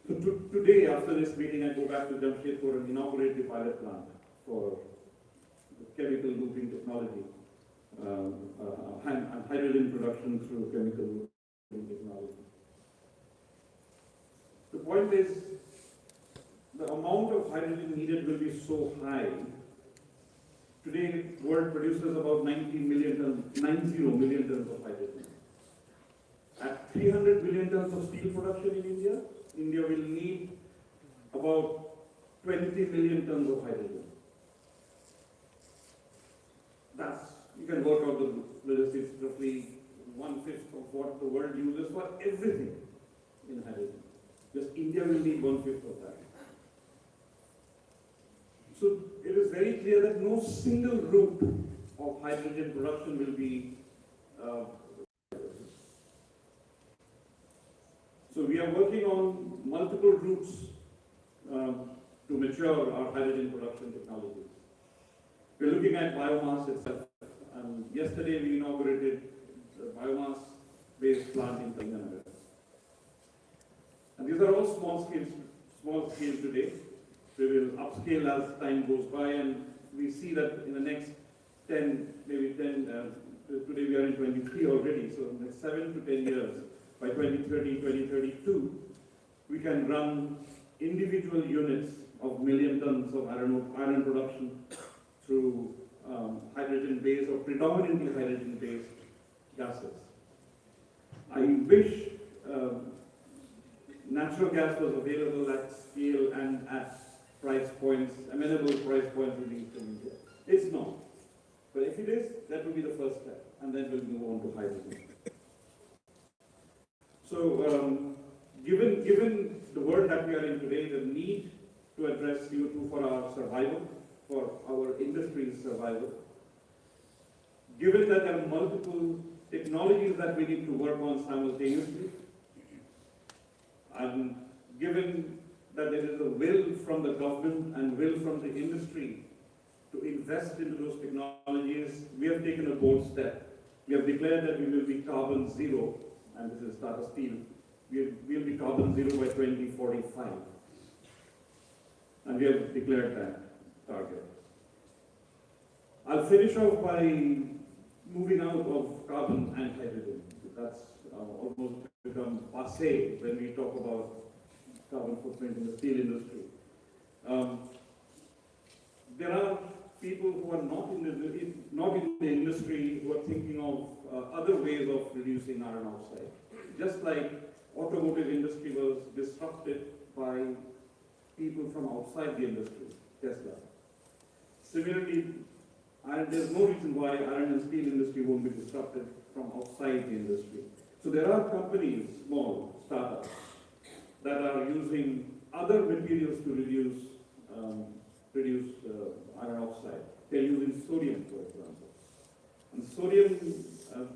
So today, after this meeting, I go back to Jamshedpur and inaugurate the pilot plant for chemical looping technology and hydrogen production through chemical looping technology. The point is, the amount of hydrogen needed will be so high. Today, the world produces about 90 million tons of hydrogen. At 300 million tons of steel production in India, India will need about 20 million tons of hydrogen. You can work out the logistics, roughly 1/5 of what the world uses for everything in hydrogen. Just India will need 1/5 of that. So it is very clear that no single route of hydrogen production will be so we are working on multiple routes to mature our hydrogen production technologies. We're looking at biomass itself. Yesterday we inaugurated the biomass-based plant in Telangana. And these are all small scale today. We will upscale as time goes by, and we see that in the next 10, maybe 10, today we are in 23 already, so in the next 7 to 10 years, by 2030, 2032, we can run individual units of million tons of iron production through hydrogen-based or predominantly hydrogen-based gases. I wish natural gas was available at scale and at price points, amenable price points released in India. It's not. But if it is, that will be the first step, and then we'll move on to hydrogen. So, given the world that we are in today, the need to address CO2 for our survival, for our industry's survival, given that there are multiple technologies that we need to work on simultaneously, and given that there is a will from the government and will from the industry to invest into those technologies, we have taken a bold step. We have declared that we will be carbon zero, and this is Tata Steel. We will be carbon zero by 2045. And we have declared that target. I'll finish off by moving out of carbon and hydrogen. That's almost become passé when we talk about carbon footprint in the steel industry. There are people who are not in the industry who are thinking of other ways of reducing iron oxide. Just like automotive industry was disrupted by people from outside the industry, Tesla. Similarly, there's no reason why iron and steel industry won't be disrupted from outside the industry. So there are companies, small startups, that are using other materials to reduce iron oxide. They're using sodium, for example. And sodium,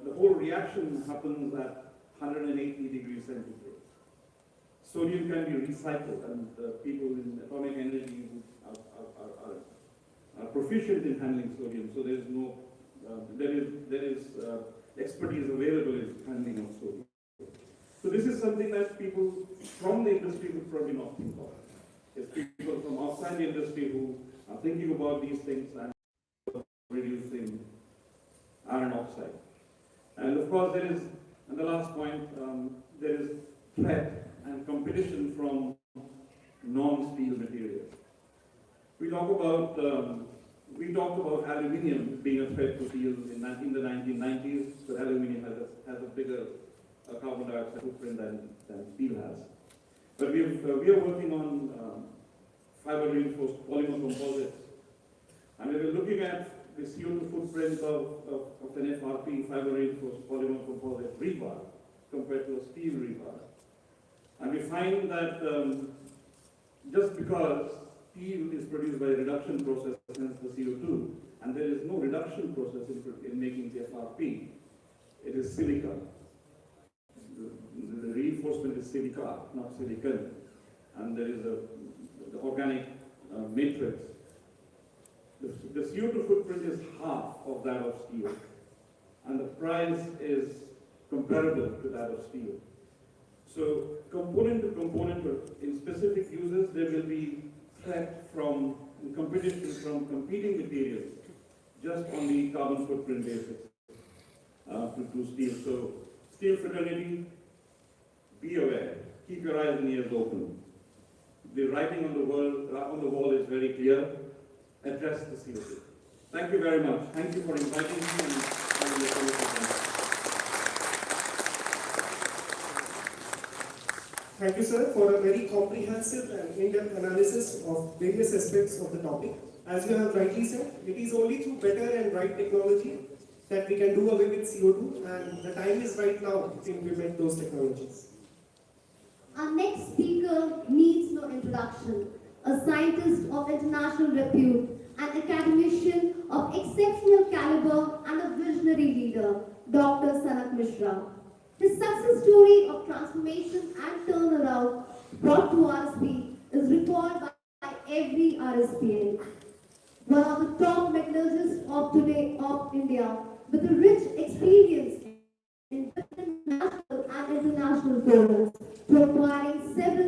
the whole reaction happens at 180 degrees centigrade. Sodium can be recycled, and people in atomic energy are proficient in handling sodium. So there is no, there is expertise available in handling of sodium. So this is something that people from the industry would probably not think of. It's people from outside the industry who are thinking about these things and reducing iron oxide. And of course there is, and the last point, there is threat and competition from non-steel materials. We talked about aluminium being a threat to steel in the 1990s, so aluminium has a bigger carbon dioxide footprint than steel has. But we are working on fiber reinforced polymer composites, and we were looking at the CO2 footprint of an FRP, fiber reinforced polymer composite rebar, compared to a steel rebar. And we find that just because steel is produced by a reduction process, hence the CO2, and there is no reduction process in making the FRP, it is silica. The reinforcement is silica, not silicon, and there is the organic matrix. The CO2 footprint is half of that of steel, and the price is comparable to that of steel. So component to component, in specific uses, there will be threat from competition from competing materials just on the carbon footprint basis to steel. So steel fraternity, be aware, keep your eyes and ears open. The writing on the wall is very clear. Address the CO2. Thank you very much. Thank you for inviting me and having this conversation. Thank you, sir, for a very comprehensive and in-depth analysis of various aspects of the topic. As you have rightly said, it is only through better and right technology that we can do away with CO2, and the time is right now to implement those technologies. Our next speaker needs no introduction. A scientist of international repute, an academician of exceptional caliber, and a visionary leader, Dr. Sanak Mishra. His success story of transformation and turnaround brought to RSP is recalled by every RSPN. One of the top metallurgists of today of India, with a rich experience in different national and international forums, to acquiring several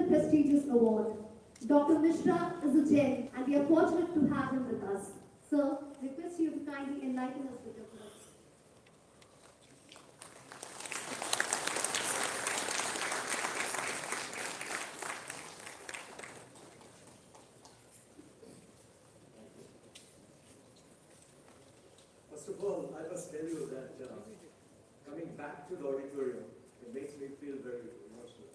Dr. Mishra is a gem and we are fortunate to have him with us. Sir, request you to kindly enlighten us with your thoughts. First of all, I must tell you that coming back to the auditorium, it makes me feel very emotional.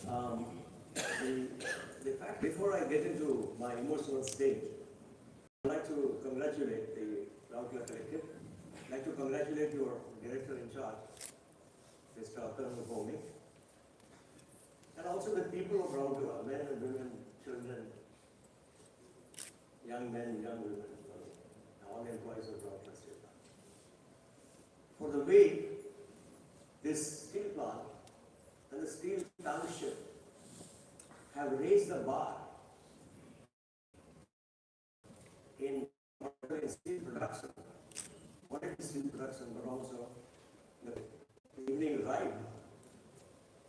Um, the fact, before I get into my emotional state, I'd like to congratulate the Rourkela Collective. I'd like to congratulate your director in charge, Mr. Rourkela, and also the people of Rourkela, men and women, children, young men, young women, all employees of Rourkela State Plant, for the way this steel plant and the steel township have raised the bar in steel production, not only steel production, but also the evening ride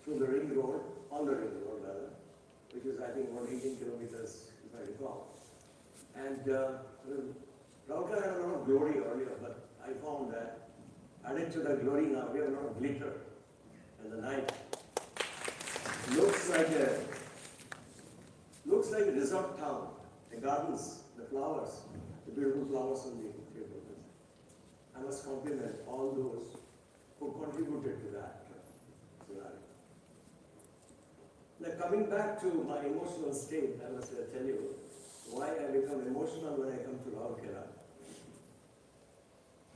through the ring road, on the ring road rather, which is I think about 18 kilometers, if I recall. And Rourkela had a lot of glory earlier, but I found that added to the glory now, we have a lot of glitter in the night. Looks like a resort town. The gardens, the flowers, the beautiful flowers on the table. I must compliment all those who contributed to that scenario. Now coming back to my emotional state, I must tell you why I become emotional when I come to Rourkela.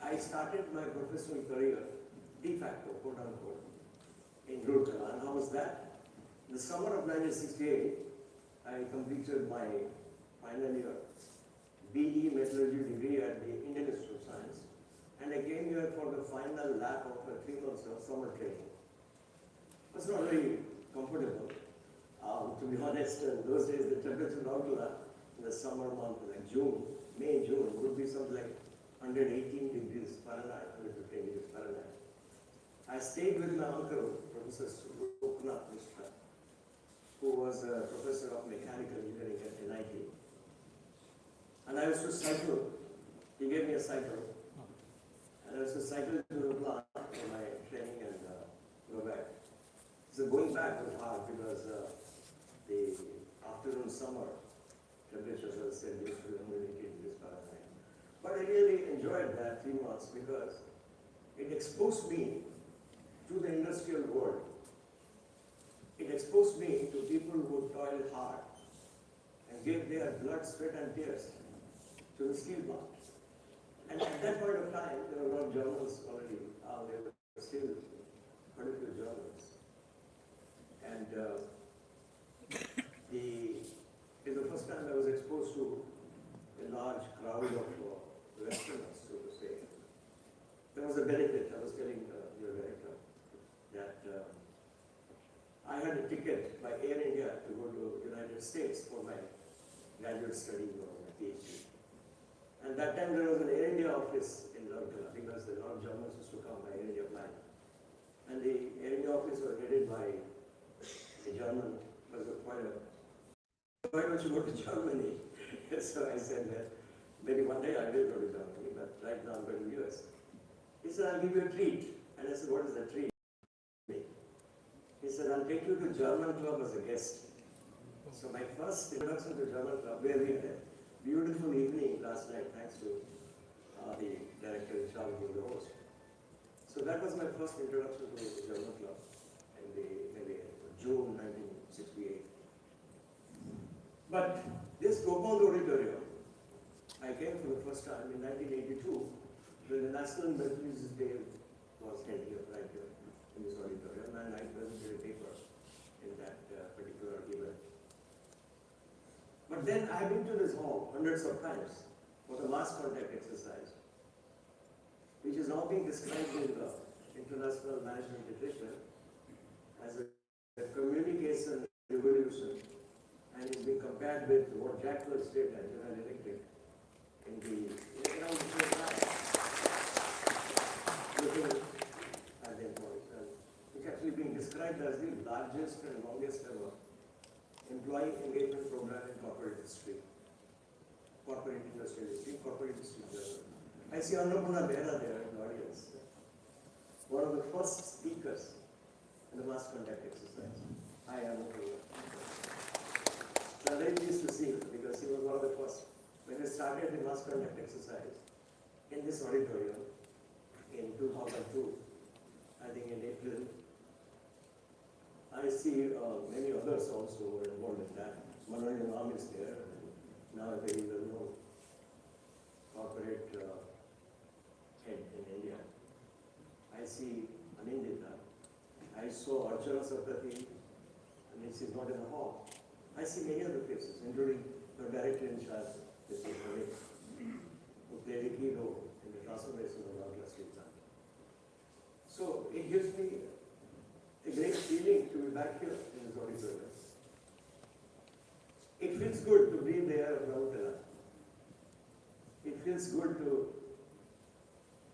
I started my professional career de facto, quote unquote, in Rourkela. And how was that? In the summer of 1968, I completed my final year BE Metallurgy degree at the Indian Institute of Science, and I came here for the final lap of a 3 months of summer training. It was not very comfortable. To be honest, in those days the temperature in Rourkela in the summer month, like June, May, June, would be something like 118 degrees Fahrenheit, 115 degrees Fahrenheit. I stayed with my uncle, Professor Rourkela, who was a professor of mechanical engineering at NIT. And I used to cycle. He gave me a cycle. And I used to cycle to the plant for my training and go back. So going back was hard because the afternoon summer temperatures, as I said, used to be 180 degrees Fahrenheit. But I really enjoyed that 3 months because it exposed me to the industrial world. It exposed me to people who toiled hard and gave their blood, sweat, and tears to the steel plant. And at that point of time, there were a lot of journals already. There were still quite a few journals. And it was the first time I was exposed to a large crowd of Westerners, so to say. There was a benefit. I was telling your director that I had a ticket by Air India to go to the United States for my graduate study or my PhD. And that time there was an Air India office in Rourkela because a lot of Germans used to come by Air India flight. And the Air India office was headed by a German, why don't you go to Germany? So I said that maybe one day I will go to Germany, but right now I'm going to the US. He said, I'll give you a treat. And I said, what is the treat? He said, I'll take you to German club as a guest. So my first introduction to German club, where we had a beautiful evening last night, thanks to the director in charge of the host. So that was my first introduction to the German club in maybe June 1968. But this compound auditorium, I came for the first time in 1982, when the National Metallurgists Day was held here, right here in this auditorium, and I presented a paper in that particular event. But then I've been to this hall hundreds of times for the mass contact exercise, which is now being described in the International Management Literature as a communication revolution and is being compared with what Jack Welch did at General Electric in the around the same time. Looking at the employees, and it's actually being described as the largest and longest ever employee engagement program in corporate history, corporate industrial history, corporate history journal. I see Annapurna Behra there in the audience, one of the first speakers in the mass contact exercise. Hi, Annapurna. So I'm very pleased to see him because he was one of the first. When we started the mass contact exercise in this auditorium in 2002, I think in April, I see many others also were involved in that. Manoran Ram is there, now a very well-known corporate head in India. I see Anindita. I saw Archana Sapati, and she's not in the hall. I see many other faces, including the director in charge, Mr. Ravi, who played a key role in the transformation of Rourkela Steel Plant. So it gives me a great feeling to be back here in this auditorium. It feels good to breathe the air of Rourkela. It feels good to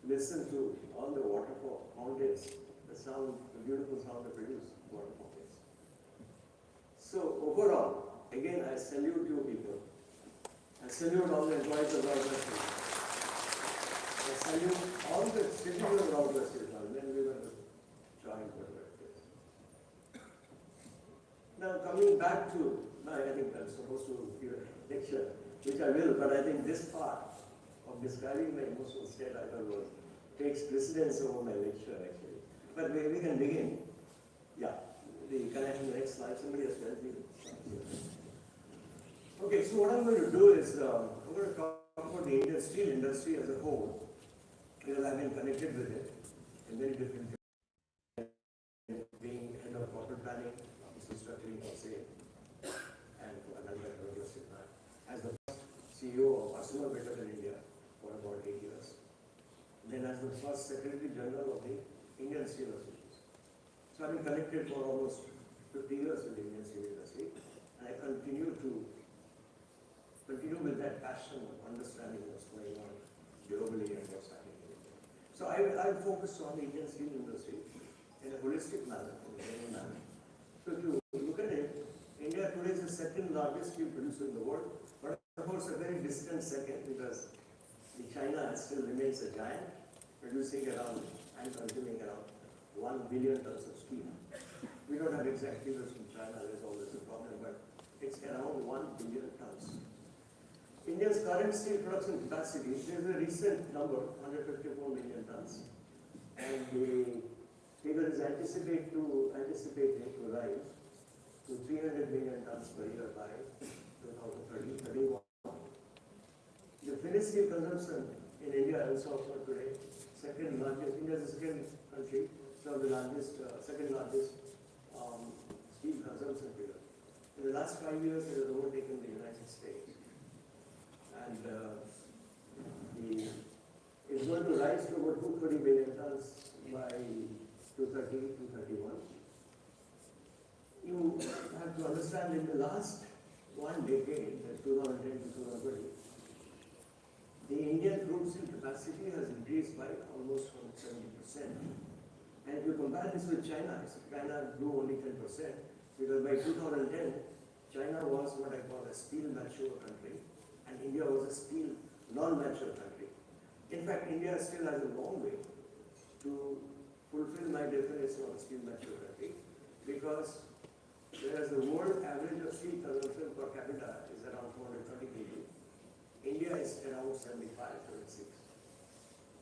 listen to all the waterfall fountains, the sound, the beautiful sound that produce water fountains. So overall, again, I salute you people. I salute all the employees of Rourkela Steel. I salute all the citizens of Rourkela Steel when we were joined whatever it is. Now coming back to, I think I'm supposed to give a lecture, which I will, but I think this part of describing my emotional state I thought was takes precedence over my lecture actually. But we can begin. Yeah, can I have the next slide? Somebody has to help me. Okay, so what I'm going to do is I'm going to talk about the Indian steel industry as a whole, because I've been connected with it in very different ways. Being head of corporate planning, restructuring for sale, and for another as the first CEO of Arsenal Better in India for about 8 years. Then as the first Secretary General of the Indian Steel Association. So I've been connected for almost 50 years with the Indian steel industry, and I continue with that passion of understanding what's going on globally and what's happening in India. So I focus on the Indian steel industry in a holistic manner, in a general manner. So if you look at it, India today is the second largest steel producer in the world, but of course a very distant second because China still remains a giant, producing around and consuming around 1 billion tons of steel. We don't have exact figures from China, there's always a problem, but it's around 1 billion tons. India's current steel production capacity, there's a recent number, 154 million tons, and the figure is anticipated to rise to 300 million tons per year by 2031. The finished steel consumption in India is also today second largest. India is the second country, so the largest, second largest steel consumption figure. In the last 5 years, it has overtaken the United States, and it's going to rise to about 230 million tons by 2031. You have to understand in the last one decade, 2010 to 2020, the Indian crude steel capacity has increased by almost 70%. And if you compare this with China, China grew only 10%, because by 2010, China was what I call a steel mature country, and India was a steel non-mature country. In fact, India still has a long way to fulfill my definition of a steel mature country, because whereas the world average of steel consumption per capita is around 430 kg, India is around 75, 76.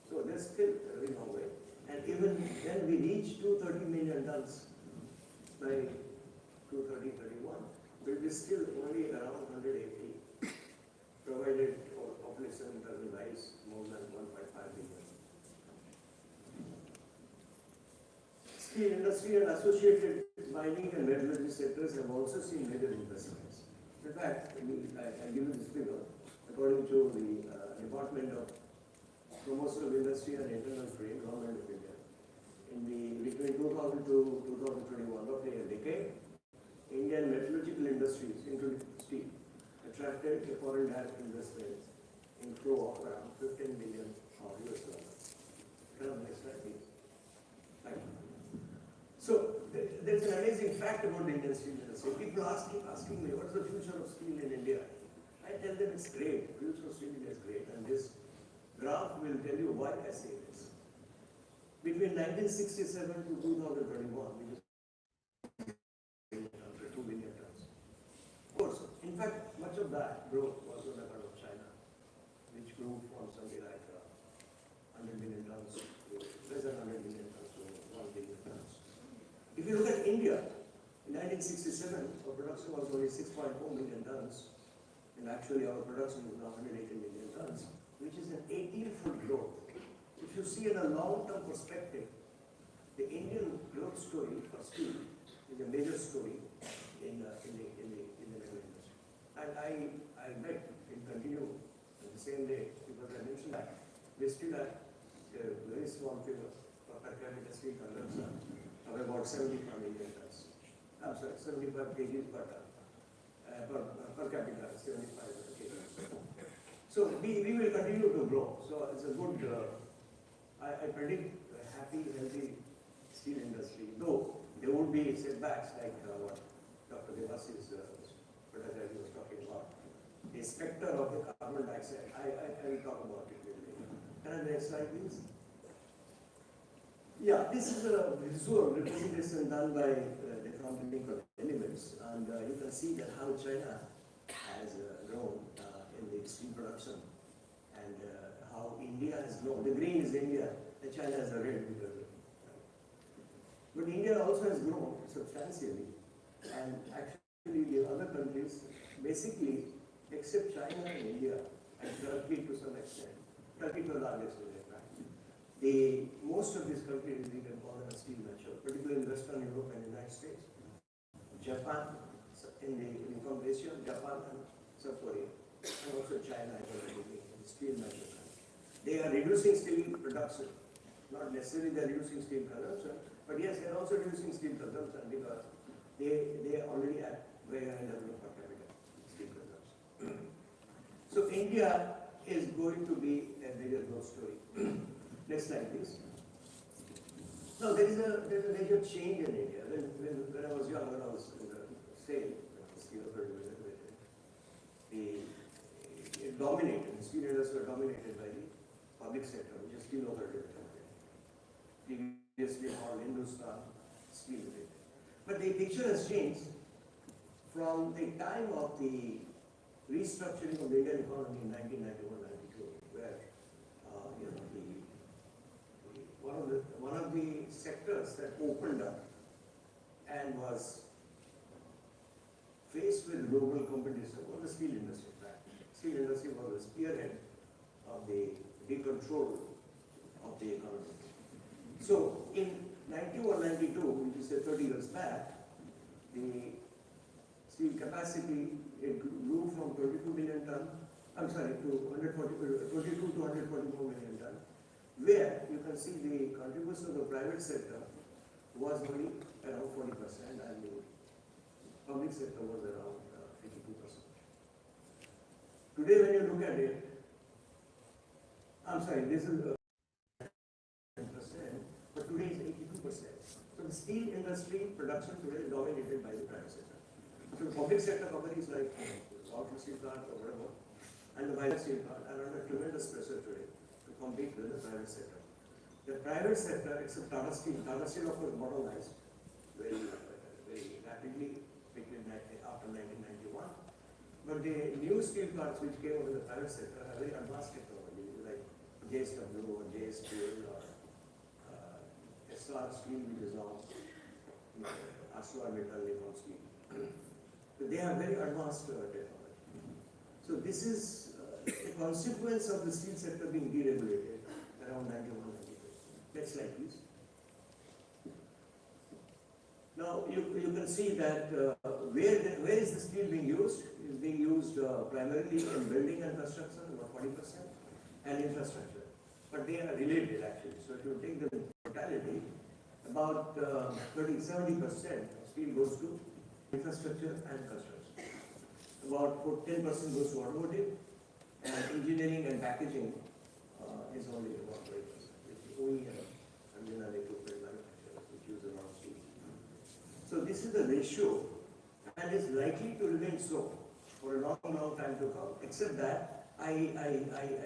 So there's still a very long way. And even when we reach 230 million tons by 2031, we'll be still only around 180, provided our population doesn't rise more than 1.5 billion. Steel industry and associated mining and metallurgy sectors have also seen major investments. In fact, I give you this figure. According to the Department of Promotion of Industry and Internal Trade, Government of India, between 2000 to 2021, roughly a decade, Indian metallurgical industries, including steel, attracted a foreign direct investment inflow of around 15 billion US dollars. Next slide, please. Thank you. So there's an amazing fact about the Indian steel industry. People keep asking me, what is the future of steel in India? I tell them it's great. The future of steel in India is great, and this graph will tell you why I say this. Between 1967 to 2021, which is 2 billion tons. Of course, in fact, much of that growth was on account of China, which grew from something like 100 million tons to less than 100 million tons to 1 billion tons. If you look at India, in 1967, our production was only 6.4 million tons, and actually our production is now 180 million tons, which is an 18-fold growth. If you see in a long-term perspective, the Indian growth story for steel is a major story in the metal industry. And I bet it will continue in the same day, because I mentioned that we still have a very small figure for per capita steel consumption of about 75 million tons. I'm sorry, 75 kgs per ton. Per capita, 75 kgs. So we will continue to grow. So it's a good, I predict a happy, healthy steel industry, though there would be setbacks like what Dr. Devas's pedagogy was talking about. The specter of the carbon dioxide, I will talk about it later. Can I have the next slide, please? Yeah, this is a visual representation done by the company called Elements, and you can see that how China has grown in the steel production, and how India has grown. The green is India, and China has a red because of it. But India also has grown substantially, and actually the other countries, basically, except China and India, and Turkey to some extent, Turkey to a large extent, most of these countries we can call them a steel mature, particularly in Western Europe and United States, Japan, in from Asia, Japan and South Korea, and also China in steel mature countries. They are reducing steel production, not necessarily they are reducing steel consumption, but yes, they are also reducing steel consumption because they already have very high level of per capita steel consumption. So India is going to be a major growth story. Next slide, please. Now there's a major change in India. When I was young, when I was in the state, steel it dominated. The steel industry was dominated by the public sector, which is Steel Authority of India. Previously called Hindustan Steel Limited. But the picture has changed from the time of the restructuring of the Indian economy in 1991-92, where one of the sectors that opened up and was faced with global competition was the steel industry. Steel industry was the spearhead of the control of the economy. So in 91-92, which is 30 years back, the steel capacity grew from 22 million ton, to 22 to 144 million ton, where you can see the contribution of the private sector was only around 40%, and the public sector was around 52%. Today, when you look at it, this is 10%, but today is 82%. So the steel industry production today is dominated by the private sector. So the public sector companies like Rourkela steel plant or whatever, and the private steel plant are under tremendous pressure today to compete with the private sector. The private sector, except Tata Steel of course modernized very rapidly after 1991. But the new steel plants which came out of the private sector are very advanced technology, like JSW or JSPL or SR Steel, which is now ArcelorMittal Nippon Steel. So they have very advanced technology. So this is a consequence of the steel sector being deregulated around 91-92. Next slide, please. Now you can see that where is the steel being used? It is being used primarily in building and construction, about 40%, and infrastructure. But they are related actually. So if you take the totality, about 70% of steel goes to infrastructure and construction. About 10% goes to automotive, and engineering and packaging is only about 20%. It's OEM and then other equipment manufacturers which use a lot of steel. So this is the ratio, and it's likely to remain so for a long, long time to come. Except that I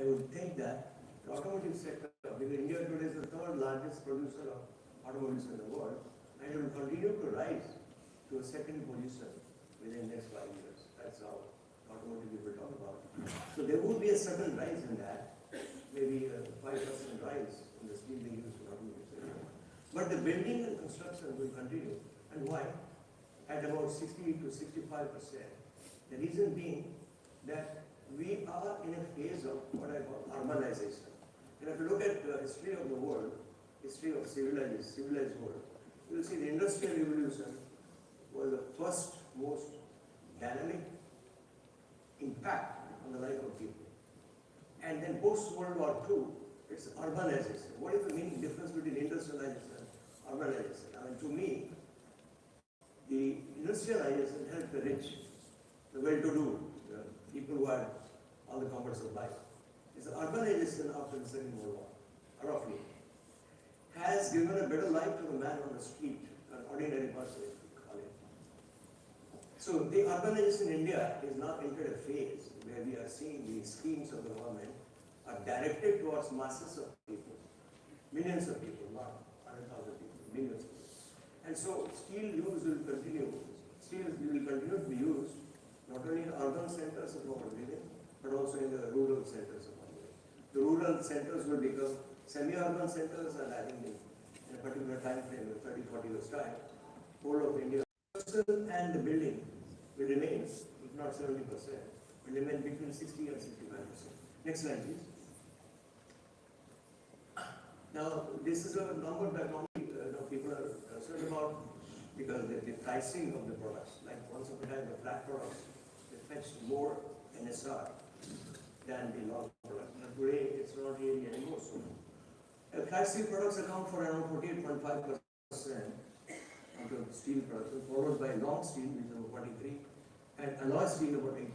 would think that the automotive sector, because India today is the third largest producer of automobiles in the world, and it will continue to rise to a second position within the next 5 years. That's how automotive people talk about. So there will be a certain rise in that, maybe a 5% rise in the steel they use for automotive sector. But the building and construction will continue. And why? At about 60 to 65%. The reason being that we are in a phase of what I call urbanization. And if you look at the history of the world, history of civilized world, you will see the Industrial Revolution was the first most dynamic impact on the life of people. And then post-World War II, it's urbanization. What is the meaning difference between industrialization and urbanization? I mean, to me, the industrialization helped the rich, the well-to-do, the people who had all the comforts of life. It's the urbanization after the Second World War, roughly, has given a better life to the man on the street, an ordinary person, if you call it. So the urbanization in India is now entered a phase where we are seeing the schemes of the government are directed towards masses of people, millions of people, not 100,000 people, millions of people. And so steel use will continue. Steel will continue to be used not only in urban centers of our living, but also in the rural centers of our living. The rural centers will become semi-urban centers, and I think in a particular time frame, 30, 40 years time, whole of India and the building will remain, if not 70%, will remain between 60 and 65%. Next slide, please. Now, this is a number that normally people are concerned about because the pricing of the products, like once upon a time the flat products, they fetched more NSR than the long products. But today it's not really anymore so. Flat steel products account for around 48.5% of the steel production, followed by long steel, which is about 43%, and alloy steel about 8.5%.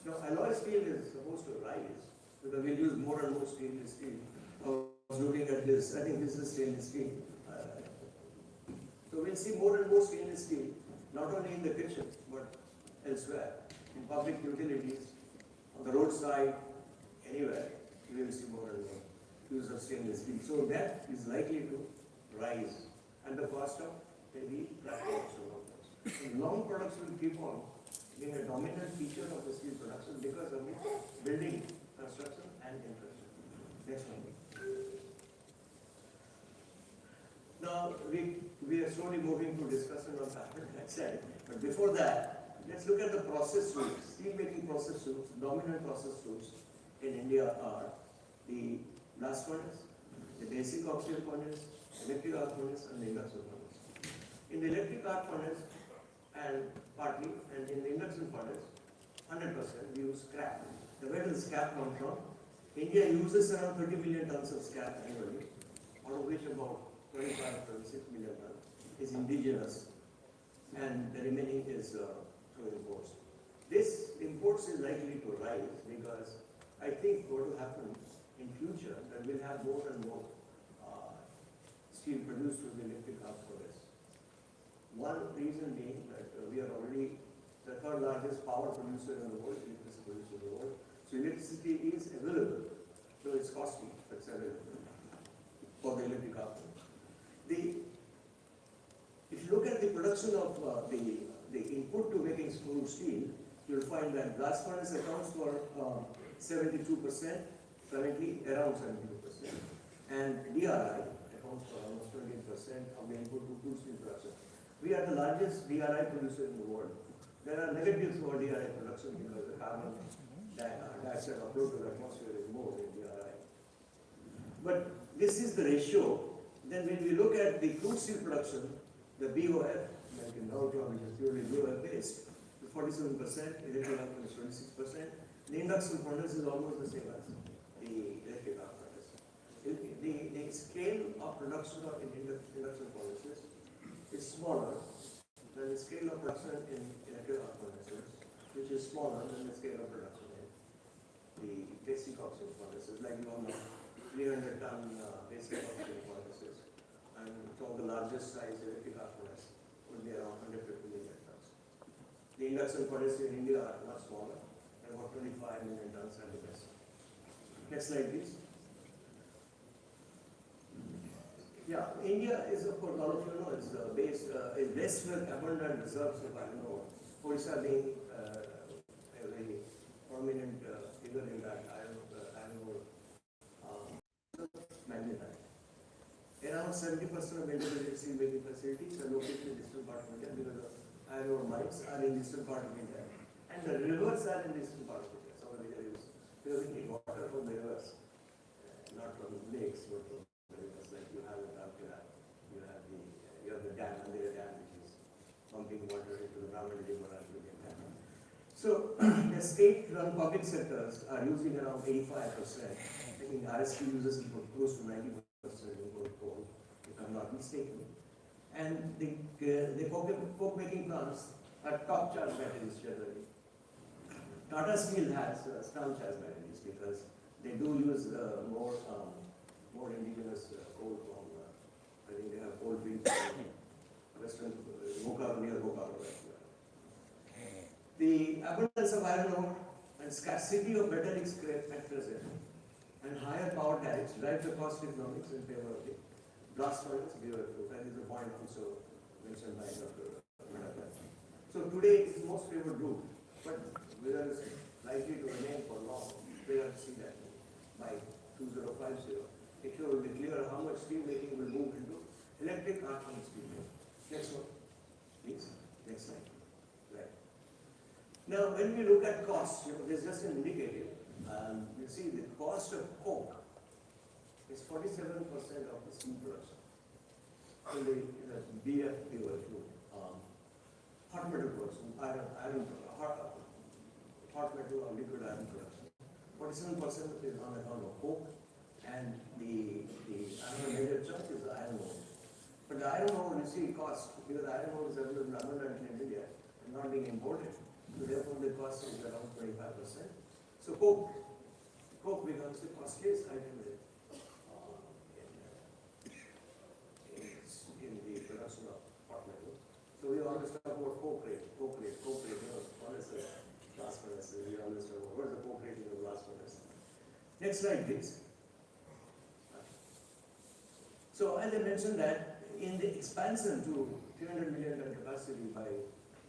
Now, alloy steel is supposed to rise because we'll use more and more stainless steel. I was looking at this, I think this is stainless steel. So we'll see more and more stainless steel, not only in the kitchen, but elsewhere, in public utilities, on the roadside, anywhere, we will see more and more use of stainless steel. So that is likely to rise at the cost of heavy flat products. Long products will keep on being a dominant feature of the steel production because of the building, construction and infrastructure. Next one. Now we are slowly moving to discussion on carbon dioxide, but before that, let's look at the process routes. Steel making process routes, dominant process routes in India are the blast furnace, the basic oxygen furnace, electric arc furnace, and the induction furnace. In the electric arc furnace, and partly, and in the induction furnace, 100% we use scrap. Where does scrap come from? India uses around 30 million tons of scrap annually, out of which about 25 to 26 million tons is indigenous, and the remaining is through imports. This imports is likely to rise because I think what will happen in future that we'll have more and more steel produced through the electric arc furnace. One reason being that we are already the third largest power producer in the world, electricity producer in the world. So electricity is available, though it's costly, but it's available for the electric arc furnace. If you look at the production of the input to making crude steel, you'll find that blast furnace accounts for 72%, currently around 72%, and DRI accounts for almost 28% of the input to crude steel production. We are the largest DRI producer in the world. There are negatives for DRI production because the carbon dioxide upload to the atmosphere is more in DRI. But this is the ratio. Then when we look at the crude steel production, the BOF, like in our club, which is purely BOF based, 47%, electric arc furnace 26%. The induction furnace is almost the same as the electric arc furnace. The scale of production of induction furnaces is smaller, than the scale of production in electric arc furnaces, which is smaller than the scale of production in the basic oxygen furnaces, like 300 ton basic oxygen furnaces. And some of the largest size electric arc furnace would be around 150 million tons. The induction furnaces in India are much smaller, about 25 million tons at the best. Next slide, please. Yeah, India is, of course, all of you know, is blessed with abundant reserves of iron ore. Odisha being a very prominent figure in that iron ore magnetite. Around 70% of integrated steel making facilities are located in distant part of India because the iron ore mines are in distant part of India, and the rivers are in distant part of India. So we are getting water from the rivers, not from lakes, but from the rivers. Like you have in Rourkela, you have the dam, and the dam which is pumping water into the Brahman River and the dam. So the state-run public sectors are using around 85%. I think RSTV uses close to 90% in coal, if I'm not mistaken. And the coke making plants are top charge batteries generally. Tata Steel has strong charge batteries because they do use more indigenous coal from, I think they have coal fields in western Bokaro, near Bokaro. The abundance of iron ore and scarcity of metallic scrap at present and higher power tariffs drive the cost economics in favor of the blast furnace beaver fuel. That is a point also mentioned by Dr. Madhavan. So today it is most favored route, but whether it's likely to remain for long, we have to see that by 2050. It will declare how much steel making will move into electric arc furnace steel making. Next one, please. Next slide. Right. Now, when we look at costs, there's just an indicator. You see the cost of coke is 47% of the steel production. In the BF fuel, hot metal production, hot metal or liquid iron production. 47% is on account of coke, and the another major chunk is the iron ore. But the iron ore, you see, cost, because iron ore is available abundantly in India and not being imported. So therefore the cost is around 25%. So coke becomes the costliest item in the production of hot metal. So we always talk about coke rate, furnaces, blast furnaces. We always talk about what is the coke rate in the blast furnace. Next slide, please. So as I mentioned that in the expansion to 300 million ton capacity by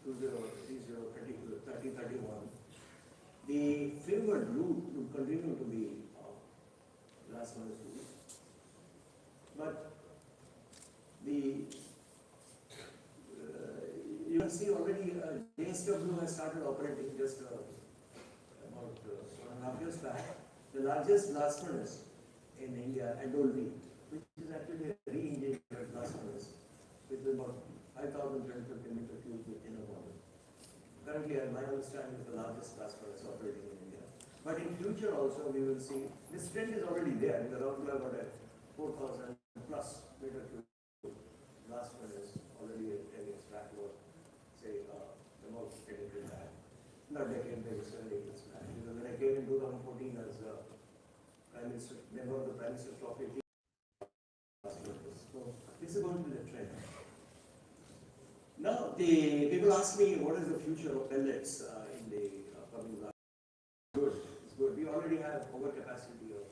2031, the favored route will continue to be blast furnace route. But you can see already JSW has started operating just about 1.5 years back. The largest blast furnace in India, Adolvi, which is actually a re-engineered blast furnace with about 5,050 meter cube in a volume. Currently, my understanding is the largest blast furnace operating in India. But in future also, we will see, this trend is already there. The Rourkela got a 4,000 plus meter cube blast furnace already in its backlog, say, about a decade back. Not decade, maybe 7 years back. Because when I came in 2014 as Prime Minister, member of the Prime Minister Trophy, so this is going to be the trend. Now, the people ask me what is the future of pellets in the coming years. It's good. We already have overcapacity of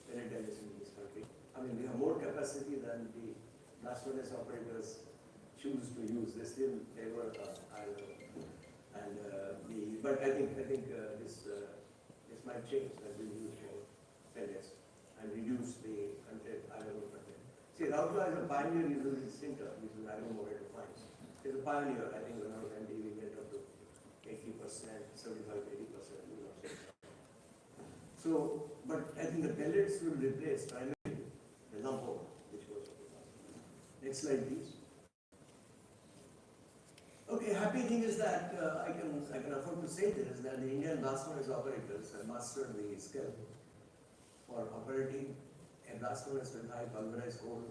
pellet pellets in this country. I mean, we have more capacity than the blast furnace operators choose to use. They still favor iron ore. And but I think this might change that we use more pellets and reduce the content iron ore content. See, Rourkela is a pioneer using this sinter, which is iron ore refines. It's a pioneer. I think when I was MD, we went up to 80%, 75-80%. So, but I think the pellets will replace primarily the lump ore, which goes up. Next slide, please. Okay, happy thing is that I can afford to say this, that the Indian blast furnace operators have mastered the skill for operating a blast furnace with high pulverized coal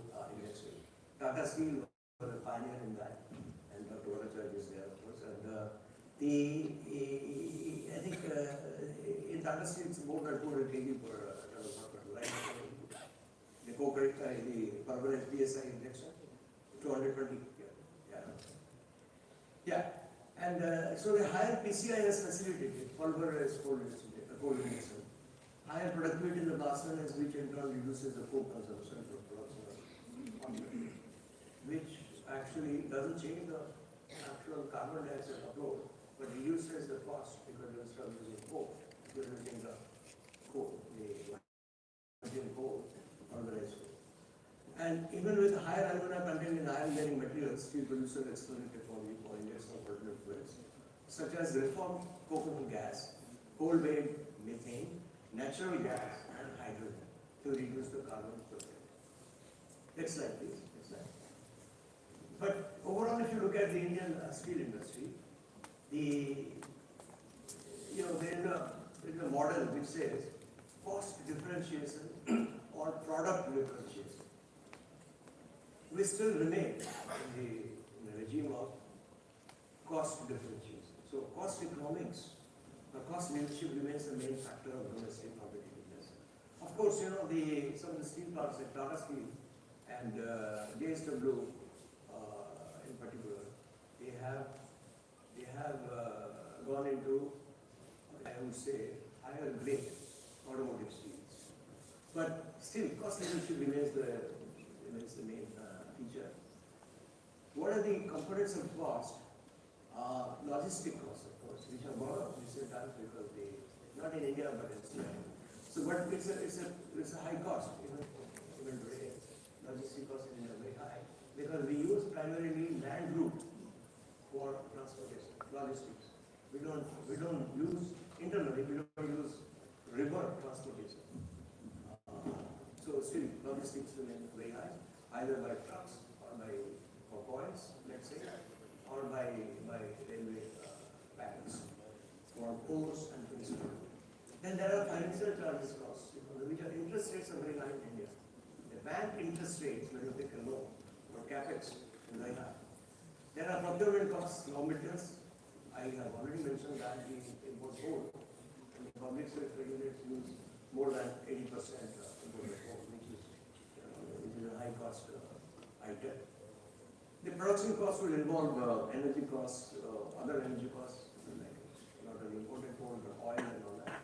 industry. Tata Steel was a pioneer in that, and Dr. judge is there, of course, and I think in Tata Steel it's more than 200 kg per ton of hot metal, right? The the pulverized PSI index, 220, yeah. And so the higher PCI has facilitated pulverized coal injection. Higher productivity in the blast furnace, which in turn reduces the coal consumption for production of hot metal, which actually doesn't change the actual carbon dioxide upload, but reduces the cost because instead of using coal, you're using the coal, the virgin coal, pulverized coal. And even with higher alumina content in iron bearing materials, steel producers exploring technology for injection of alternate fuels, such as reformed coconut gas, coal-based methane, natural gas, and hydrogen to reduce the carbon footprint. Next slide, please. Next slide. But overall, if you look at the Indian steel industry, there is a model which says cost differentiation or product differentiation. We still remain in the regime of cost differentiation. So cost economics, the cost leadership remains the main factor of domestic competitiveness. Of course, some of the steel plants like Tata Steel and JSW in particular, they have gone into, I would say, higher grade automotive steels. But still, cost leadership remains the main feature. What are the components of cost? Logistic costs, of course, which are gone up recent times because not in India but in Spain. So, but it's a high cost, even today. Logistic costs in India are very high because we use primarily land route for transportation, logistics. We don't use internally. We don't use river transportation. So still logistics remain very high, either by trucks or for points, let's say, or by railway packets for ports and things like that. Then there are financial charges costs, which are interest rates are very high in India. The bank interest rates when you take a loan for capex is very high. There are procurement costs, raw materials. I have already mentioned that we import coal, and the public sector units use more than 80% imported coal, which is a high cost item. The production cost will involve energy costs, other energy costs, like not only imported coal but oil and all that.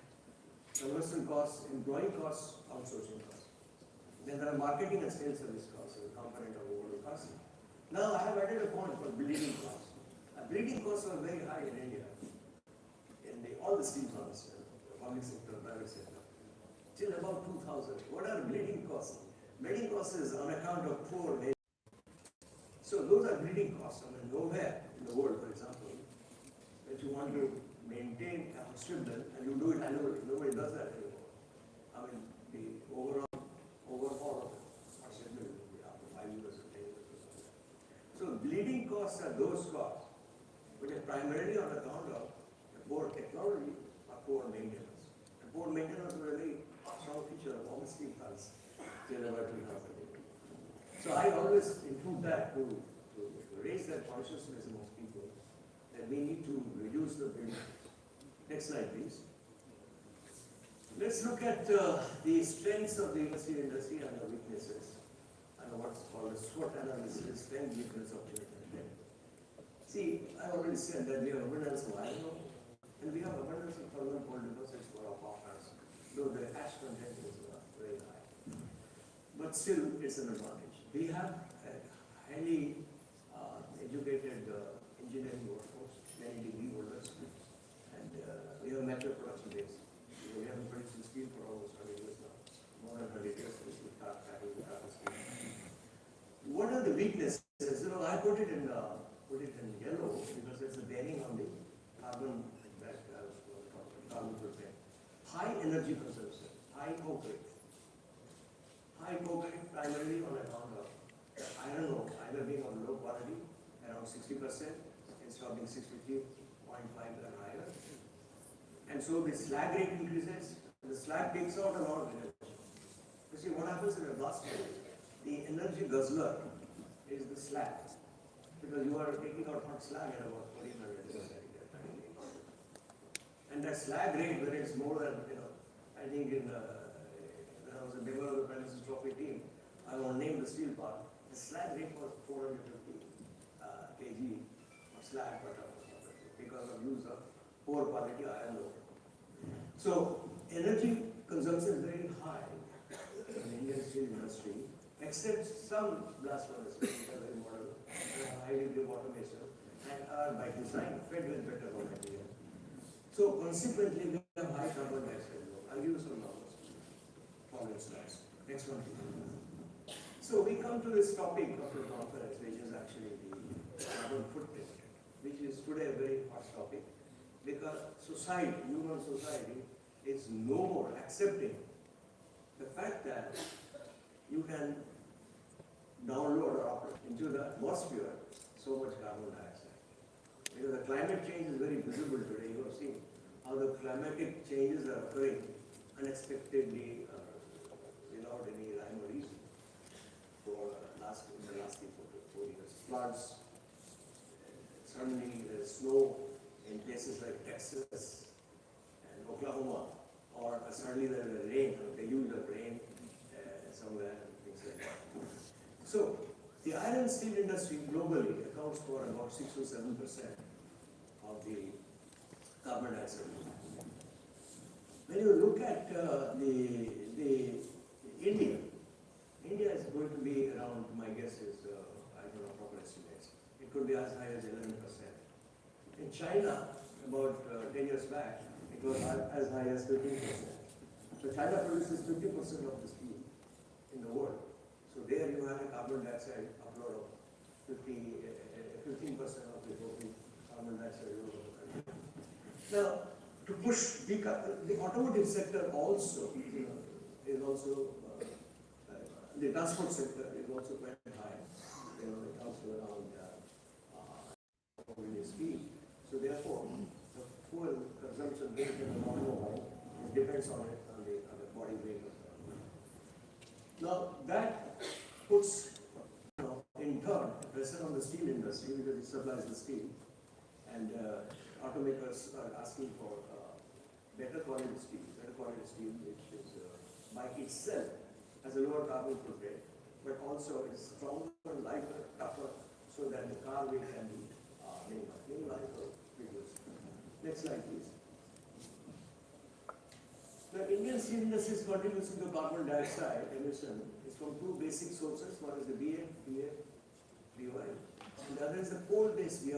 Conversion costs, employee costs, outsourcing costs. Then there are marketing and sales service costs, a component of overall cost. Now I have added a point called bleeding costs. Bleeding costs are very high in India, in all the steel plants, public sector, private sector. Till about 2000. What are bleeding costs? Bleeding costs is on account of poor labor. So those are bleeding costs. I mean, nowhere in the world, for example, that you want to maintain a strip mill and you do it annually. Nobody does that anymore. I mean, the overhaul of a strip mill will be after 5 years or 10 years or something. So bleeding costs are those costs which are primarily on account of poor technology or poor maintenance. And poor maintenance is a very strong feature of all the steel plants till about 2000. So I always include that to raise that consciousness amongst people that we need to reduce the bleeding. Next slide, please. Let's look at the strengths of the steel industry and the weaknesses, and what's called a SWOT analysis, strength, weakness, opportunity, and threat. See, I already said that we have abundance of iron ore, and we have abundance of thermal coal deposits for our partners, though the ash content is very high. But still, it's an advantage. We have a highly educated engineering workforce, many degree holders, and we have mature production base. We have been producing steel for almost 100 years now, more than 100 years since we started tackling the carbon steel. What are the weaknesses? I put it in yellow because it's a bearing on the carbon carbon footprint. High energy consumption, high coke rate. High coke rate primarily on account of iron ore, either being of low quality, around 60%, instead of being 63.5 and higher. And so the slag rate increases, and the slag takes out a lot of energy. You see what happens in a blast furnace? The energy guzzler is the slag. because you are taking out hot slag at about 1400. And that slag rate, when it's more than, I think when I was a member of the Premises Trophy team, I won't name the steel part, the slag rate was 450 kg of slag per ton because of use of poor quality iron ore. So energy consumption is very high in the Indian steel industry, except some blast furnaces which are very modern, high degree of automation, and are by design fed with better raw material. So consequently, we have high carbon dioxide load. I'll give you some numbers. Following slides. Next one, please. So we come to this topic of the conference, which is actually the carbon footprint, which is today a very hot topic, because society, human society, is no more accepting the fact that you can download or upload into the atmosphere so much carbon dioxide. Because the climate change is very visible today. You have seen how the climatic changes are occurring unexpectedly without any rhyme or reason for in the last 4 years. Floods, suddenly there's snow in places like Texas and Oklahoma, or suddenly there's a rain, the use of rain somewhere, and things like that. So, the iron steel industry globally accounts for about 6 to 7% of the carbon dioxide. When you look at the India is going to be around, my guess is, I don't know proper estimates, it could be as high as 11%. In China, about 10 years back, it was as high as 15%. So China produces 50% of the steel in the world. So there you have a carbon dioxide upload of 15% of the total carbon dioxide load of the country. Now, to push the automotive sector also, is also, the transport sector is also quite high. It also around speed. So therefore, the fuel consumption rate in the automobile depends on it, on the body weight of the automobile. Now that puts, in turn, pressure on the steel industry because it supplies the steel, and automakers are asking for better quality steel, which is by itself has a lower carbon footprint, but also is stronger, lighter, tougher, so that the car weight can be minimized or reduced. Next slide, please. The Indian steel industry's contribution to carbon dioxide emission is from two basic sources. One is the BA, DY, and the other is the coal-based DRI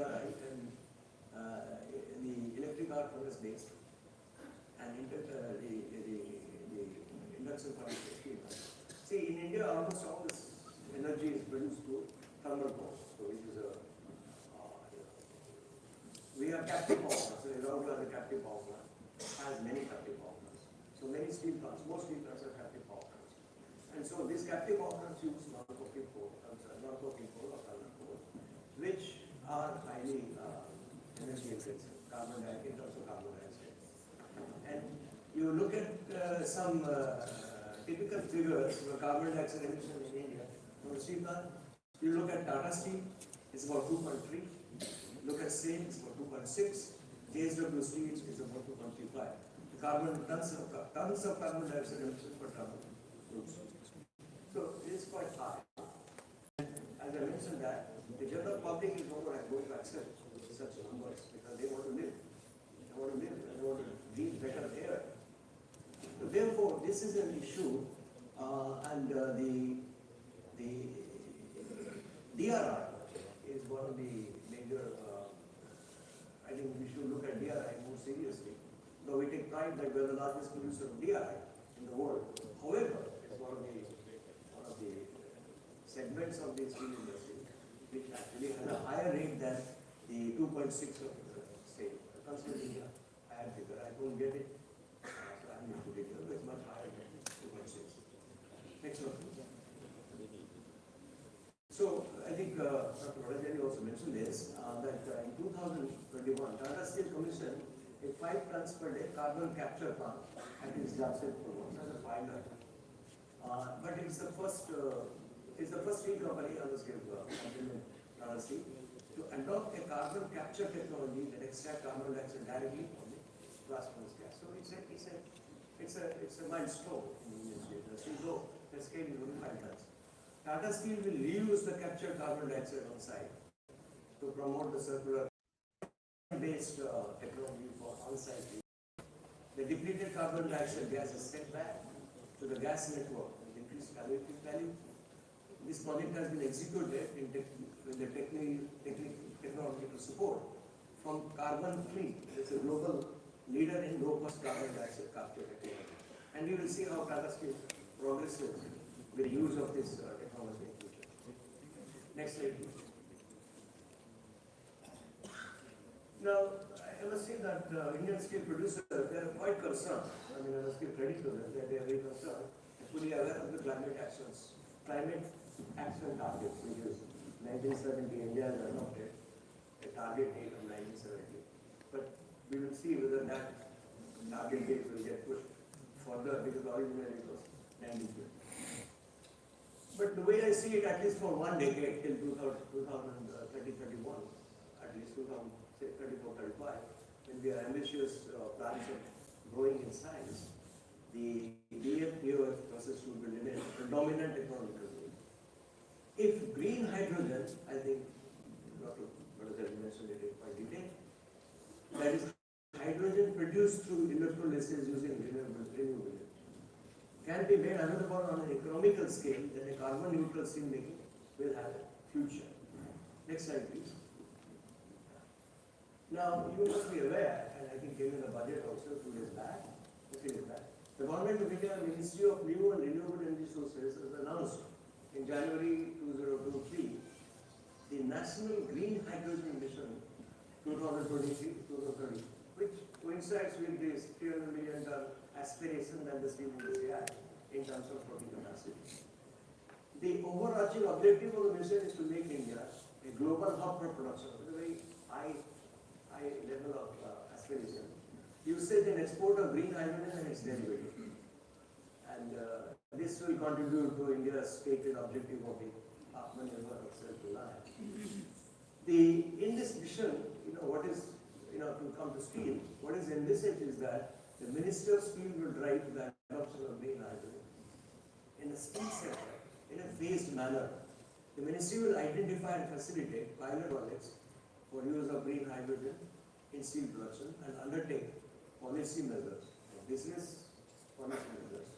and the electric arc furnace based, and the induction furnace based. See, in India, almost all this energy is produced through thermal power, so which is we have captive power plants. So Rourkela, the captive power plant, has many captive power plants. So many steel plants, most steel plants are captive power plants. And so these captive power plants use non-coking coal or thermal coal, which are highly energy intensive, in terms of carbon dioxide. And you look at some typical figures for carbon dioxide emission in India from the steel plant. You look at Tata Steel, it's about 2.3. Look at SAIL, it's about 2.6. JSW Steel is about 2.35. The tons of carbon dioxide emission per ton. So it's quite high. And as I mentioned that, the general public is not going to accept such numbers because they want to live. They want to live and they want to breathe better air. So therefore, this is an issue, and the DRI is one of the major. I think we should look at DRI more seriously. Though we take pride that we are the largest producer of DRI in the world. However, it's one of the segments of the steel industry which actually has a higher rate than the 2.6 of SAIL. Considering a higher figure, I don't get it. So I need to put it here, but it's much higher than 2.6. Next one. So I think Dr. Rajani also mentioned this, that in 2021, Tata Steel commissioned a 5 tons per day carbon capture plant at its Jamshedpur as a pilot. But it's the first steel company on the scale continent, Tata Steel, to adopt a carbon capture technology that extract carbon dioxide directly from the blast furnace gas. So it's a milestone in the Indian steel industry, though the scale is only 5 tons. Tata Steel will reuse the captured carbon dioxide on site to promote the circular based technology for on-site use. The depleted carbon dioxide gas is sent back to the gas network with increased calorific value. This project has been executed with the technology to support from Carbon Free. It's a global leader in low-cost carbon dioxide capture technology. And we will see how Tata Steel progresses with the use of this technology in future. Next slide, please. Now, I must say that Indian steel producers, they are quite concerned. I mean, I must give credit to them that they are very concerned, fully aware of the climate action targets, which is 1970, India has adopted a target date of 1970. But we will see whether that target date will get pushed further, because originally it was 1950. But the way I see it, at least for one decade, till 2030-31, at least 2034-35, when we are ambitious plans of growing in size, the DF-POF process will be remain predominant technological way. If green hydrogen, I think Dr. Bhattacharya mentioned it in quite detail, that is hydrogen produced through electrolysis using renewable energy, can be made available on an economical scale, then a carbon neutral steel making will have a future. Next slide, please. Now, you must be aware, and I think came in the budget also 2 years back, 3 years back, the Government of India Ministry of New and Renewable Energy Sources has announced in January 2023 the National Green Hydrogen Mission 2023-2030, which coincides with this $300 million aspiration that the steel industry has in terms of floating capacity. The overarching objective of the mission is to make India a global hub for production with a very high level of aspiration. Usage and export of green hydrogen and its derivatives. And this will contribute to India's stated objective of the Atmanirbhar or self-reliance. In this mission, what is, to come to steel, what is envisaged is that the Minister of Steel will drive the adoption of green hydrogen in the steel sector in a phased manner. The Ministry will identify and facilitate pilot projects for use of green hydrogen in steel production and undertake policy measures, business policy measures,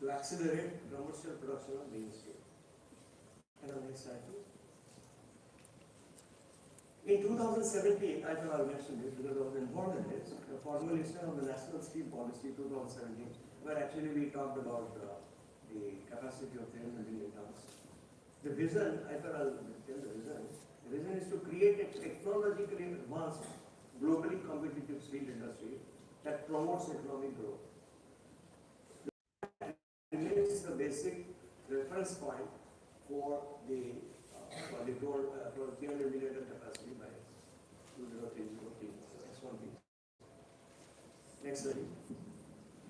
to accelerate commercial production of green steel. And on next slide, please. In 2017, I thought I'll mention this because I was involved in this, the formulation of the National Steel Policy 2017, where actually we talked about the capacity of 300 million tons. The vision, I thought I'll tell the vision. The vision is to create a technologically advanced, globally competitive steel industry that promotes economic growth. That remains the basic reference point for the goal for 300 million ton capacity by 2030. That's one thing. Next slide.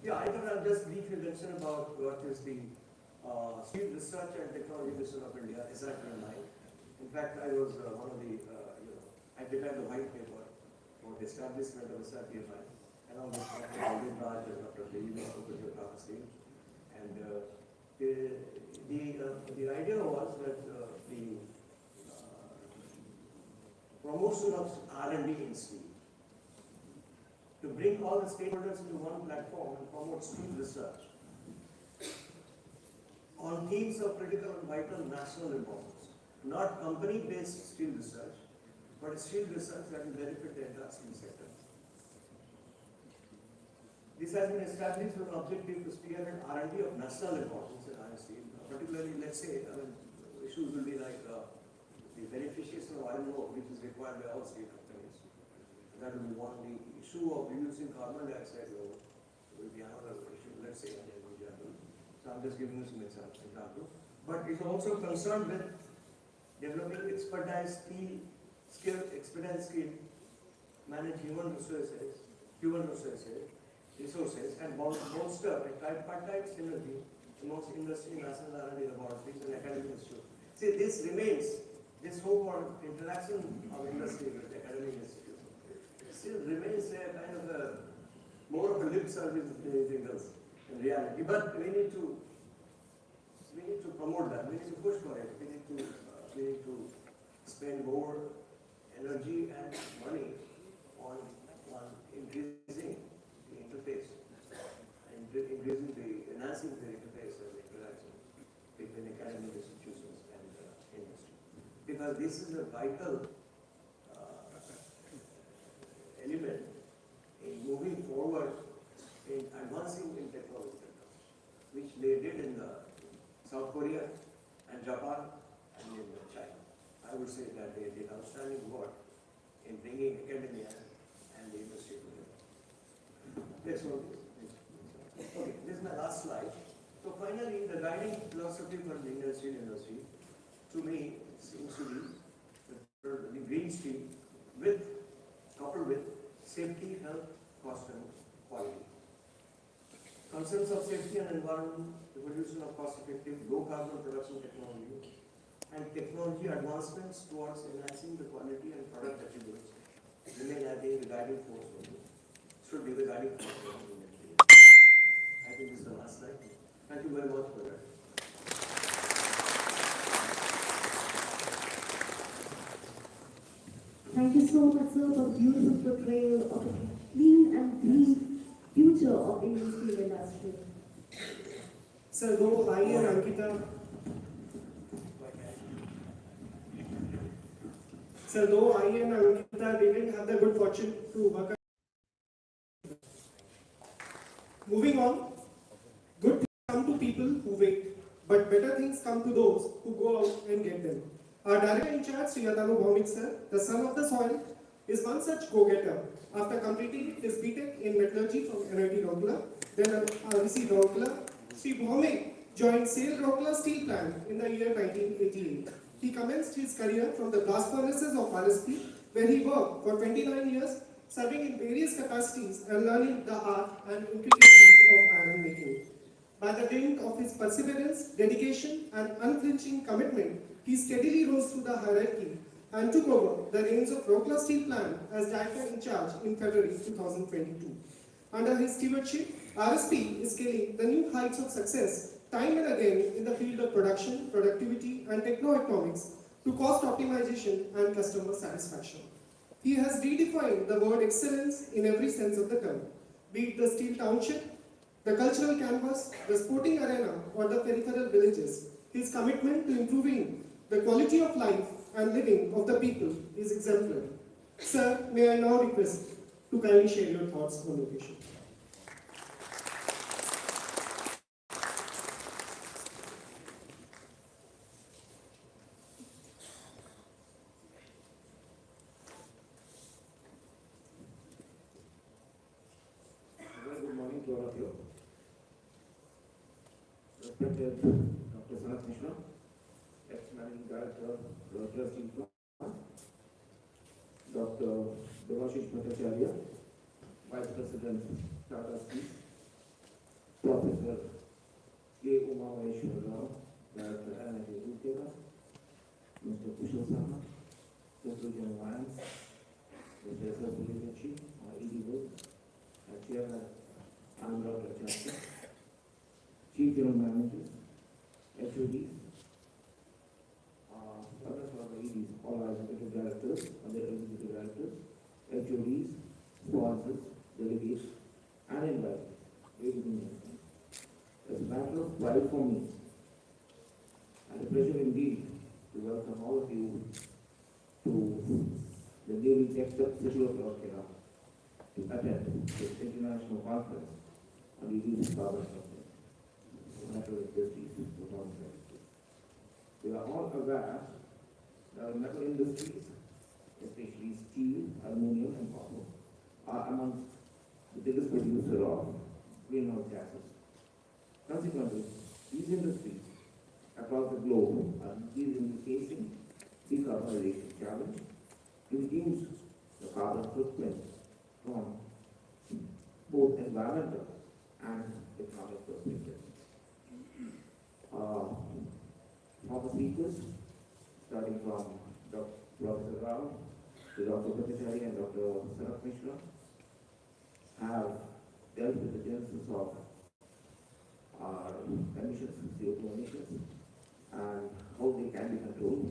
Yeah, I thought I'll just briefly mention about what is the Steel Research and Technology Mission of India, SRTMI. In fact, I was one of the, I prepared the white paper for the establishment of SRTMI, along with Dr. Alvin Raj and Dr. Devi Tata Steel. And the idea was that the promotion of R&D in steel, to bring all the stakeholders into one platform and promote steel research on themes of critical and vital national importance. Not company-based steel research, but steel research that will benefit the entire steel sector. This has been established with an objective to spearhead R&D of national importance in iron steel. Particularly, let's say, issues will be like the beneficiation of iron ore, which is required by all steel companies. That will be one. The issue of reducing carbon dioxide load will be another issue, let's say, in example. So I'm just giving you some example. But it's also concerned with developing expertise skill, manage human resources, and bolster a tripartite synergy amongst industry, national R&D laboratories, and academic institutes. See, this remains this hope on interaction of industry with academic institutions still remains a kind of a more of a lip service than anything else in reality. But we need to promote that. We need to push for it. We need to spend more energy and money on increasing the interface and enhancing the interface and the interaction between academic institutions and industry. Because this is a vital element in moving forward in advancing in technology, which they did in South Korea and Japan and in China. I would say that they did outstanding work in bringing academia and the industry together. Next one, please. Okay, this is my last slide. So finally, the guiding philosophy for the Indian steel industry, to me, seems to be the green steel coupled with safety, health, cost and quality. Concerns of safety and environment, evolution of cost-effective, low-carbon production technology, and technology advancements towards enhancing the quality and product attributes remain, I think, the guiding force only. Should be the guiding force only. I think this is the last slide. Thank you very much for that. Thank you so much, sir, for the beautiful portrayal of a clean and green future of Indian steel industry. Sir, though I and Ankita, didn't have the good fortune to work. Moving on, good things come to people who wait, but better things come to those who go out and get them. Our director in charge, Sri Bhaumik sir, the son of the soil, is one such go-getter. After completing his B.Tech in metallurgy from NIT Rourkela, then RSTV Rourkela, Sri Bhaumik joined SAIL Rourkela Steel Plant in the year 1988. He commenced his career from the blast furnaces of RSP, where he worked for 29 years, serving in various capacities and learning the art and intricacies of iron making. By the dint of his perseverance, dedication, and unflinching commitment, he steadily rose through the hierarchy and took over the reins of Rourkela Steel Plant as director in charge in February 2022. Under his stewardship, RSP is scaling the new heights of success time and again in the field of production, productivity, and techno-economics to cost optimization and customer satisfaction. He has redefined the word excellence in every sense of the term, be it the steel township, the cultural canvas, the sporting arena, or the peripheral villages. His commitment to improving the quality of life and living of the people is exemplary. Sir, may I now request to kindly share your thoughts on the occasion. Good morning to all of you. Respected Dr. Sanat Mishra, ex-managing director, Rourkela Steel Plant, Dr. Devashish Bhattacharya, Vice President, Tata Steel, Professor K. Umameshwar Rao, Director, NIT Rourkela, Mr. Kushal Sarma, Regional Alliance, Mr. S. Pulivechi, ED Wood, Chairman, Andhra Pradesh, Chief General Managers, HODs, others are the EDs, all are executive directors, other executive directors, HODs, sponsors, delegates, and invitees. Ladies and gentlemen, it's a matter of pride for me and a pleasure indeed to welcome all of you to the newly textured city of Rourkela to attend this international conference on reduced carbon footprint, metal industries 2022. We are all aware that metal industries, especially steel, aluminum, and copper, are amongst the biggest producer of greenhouse gases. Consequently, these industries across the globe are increasingly facing decarbonization challenge to reduce the carbon footprint from both environmental and economic perspectives. Former speakers, starting from Dr. Professor Rao, to Dr. Bhattacharya and Dr. Sarat Mishra have dealt with the genesis of our emissions, CO2 emissions, and how they can be controlled.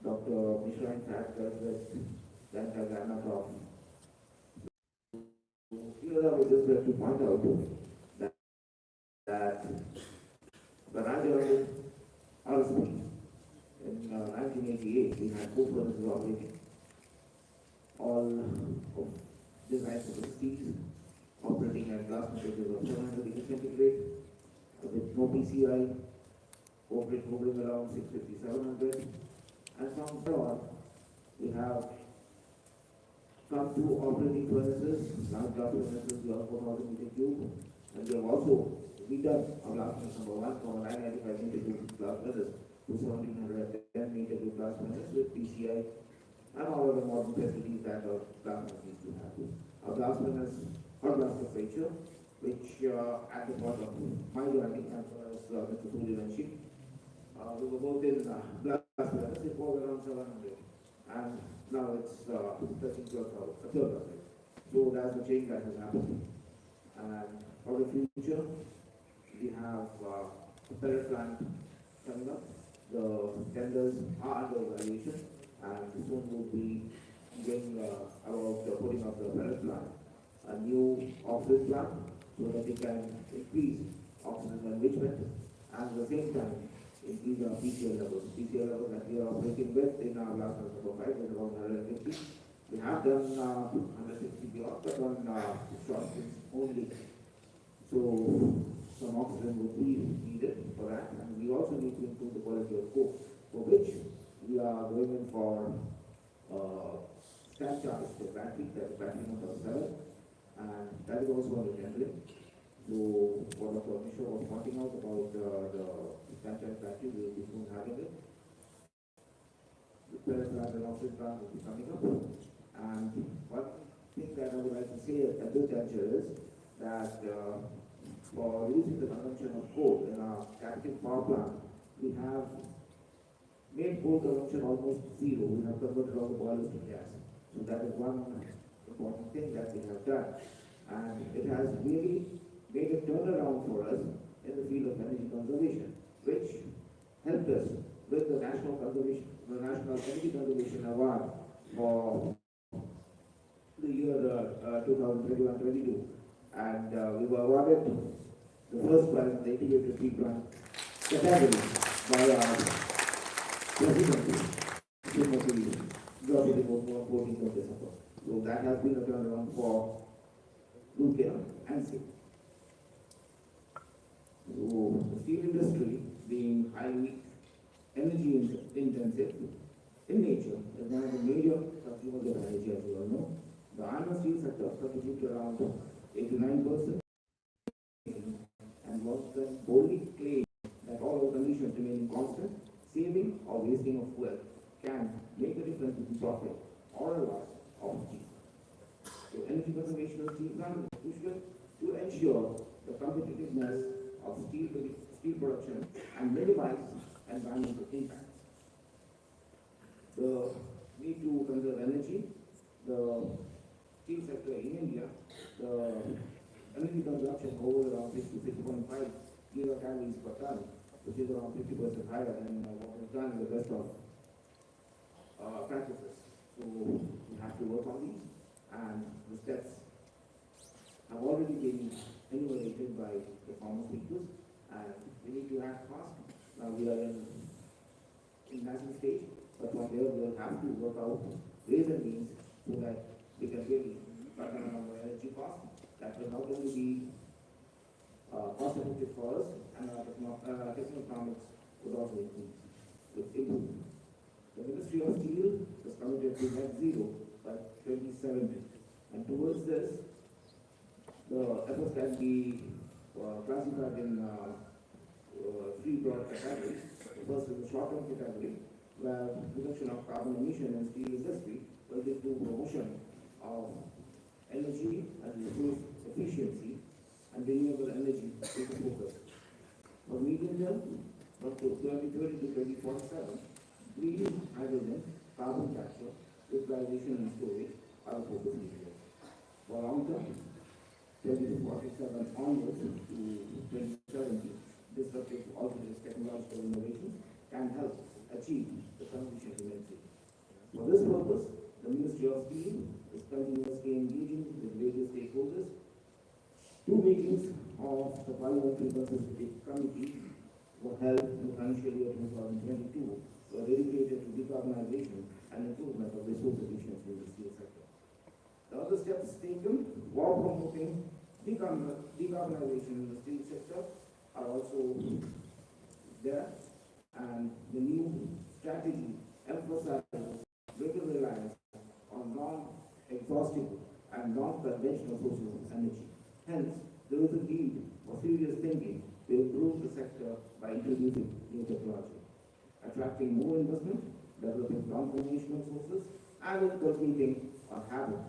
Dr. Mishra in fact dealt with the entire gamut of. Here I would just like to point out that when I joined RSTV in 1988, we had 4 furnaces operating, all of designed for the steel, operating at blast temperatures of 700 degrees centigrade, with no PCI, hovering around 650, 700. And from there on, we have come to operating furnaces, large blast furnaces, beyond 4,000 meter cube, and we have also redone our blast furnace number 1 from a 995 meter cube blast furnace to 1,710 meter cube blast furnace with PCI and all other modern facilities that our blast furnace needs to have. Our blast furnace, hot blast temperature, which at the point of my joining, as well as Mr. Suri and Shik, we were both in blast furnace, it was around 700. And now it's touching 12,000. So that's the change that has happened. And for the future, we have a pellet plant coming up. The tenders are under evaluation, and soon we'll be going about putting up the pellet plant, a new oxygen plant, so that we can increase oxygen enrichment, and at the same time increase our PCL levels. PCL levels that we are operating with in our last number 5 is around 150. We have done 160 beyond, but on short only. So some oxygen would be needed for that, and we also need to improve the quality of coke, for which we are going in for stamp charge for battery, that's battery number 7, and that is also on the tendering. So what Dr. Mishra was pointing out about the stamp charge battery, we will be soon having it. The pellet plant and oxygen plant will be coming up. And one thing that I would like to say at this juncture is that for reducing the consumption of coal in our captive power plant, we have made coal consumption almost zero. We have converted all the boilers to gas. So that is one important thing that we have done. And it has really made a turnaround for us in the field of energy conservation, which helped us with the National Energy Conservation Award for the year 2021-22, and we were awarded the first prize in the integrated heat plant category by our president, Srimati Draupadi Murmu, on 14th of December. So that has been a turnaround for Rourkela and Singh. So the steel industry, being highly energy intensive in nature, is one of the major consumers of energy, as you all know. The iron and steel sector contributes around 89%, and works then boldly claim that all other conditions remaining constant, saving or wasting of fuel can make a difference between profit or a loss of steel. So energy conservation of steel plant is crucial to ensure the competitiveness of steel production and minimize environmental impacts. The need to conserve energy, the steel sector in India, the energy consumption over around 6 to 6.5 kilocalories per ton, which is around 50% higher than what was done in the rest of practices. So we have to work on these, and the steps have already been enumerated by the former speakers, and we need to act fast. Now we are in nascent stage, but from there we will have to work out ways and means so that we can really cut down on our energy cost. That will not only be cost effective for us, and our technical economics would also improve. The Ministry of Steel is committed to net zero by 2070, and towards this, the efforts can be classified in 3 broad categories. The first is the short-term category, where reduction of carbon emission in steel industry will lead to promotion of energy and resource efficiency and renewable energy is the focus. For medium term, from 2030 to 2047, green hydrogen, carbon capture, utilization and storage are the focus areas. For long term, 2047 onwards to 2070, disruptive alternate technological innovations can help achieve the transition to net zero. For this purpose, the Ministry of Steel is continuously engaging with various stakeholders. Two meetings of the Parliamentary Consultative Committee were held in the financial year 2022 were dedicated to decarbonization and improvement of resource efficiency in the steel sector. The other steps taken while promoting decarbonization in the steel sector are also there, and the new strategy emphasizes greater reliance on non-exhaustible and non-conventional sources of energy. Hence, there is a need for serious thinking to improve the sector by introducing new technology, attracting more investment, developing non-conventional sources, and inculcating a habit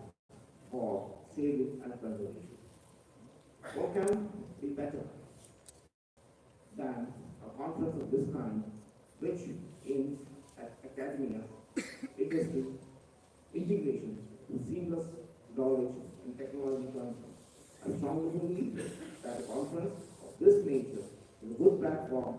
for saving and conservation. What can be better than a conference of this kind, which aims at academia, industry, integration, and seamless knowledge and technology transfer? I strongly believe that a conference of this nature is a good platform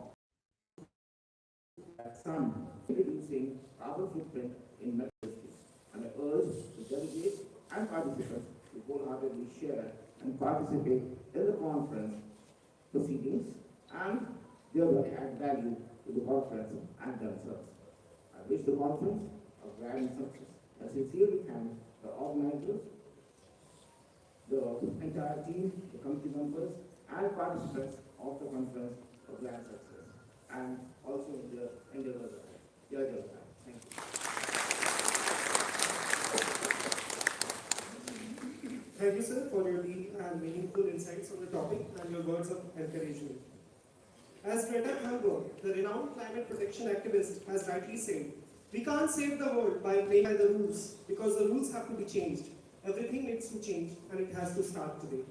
at some reducing carbon footprint in metal industry, and I urge the delegates and participants to wholeheartedly share and participate in the conference proceedings and thereby add value to the conference and themselves. I wish the conference a grand success. I sincerely thank the organizers, the entire team, the committee members, and participants of the conference for grand success, and also the endeavors ahead. Thank you. Thank you, sir, for your deep and meaningful insights on the topic and your words of encouragement. As Greta Thunberg, the renowned climate protection activist, has rightly said, we can't save the world by playing by the rules, because the rules have to be changed. Everything needs to change, and it has to start today.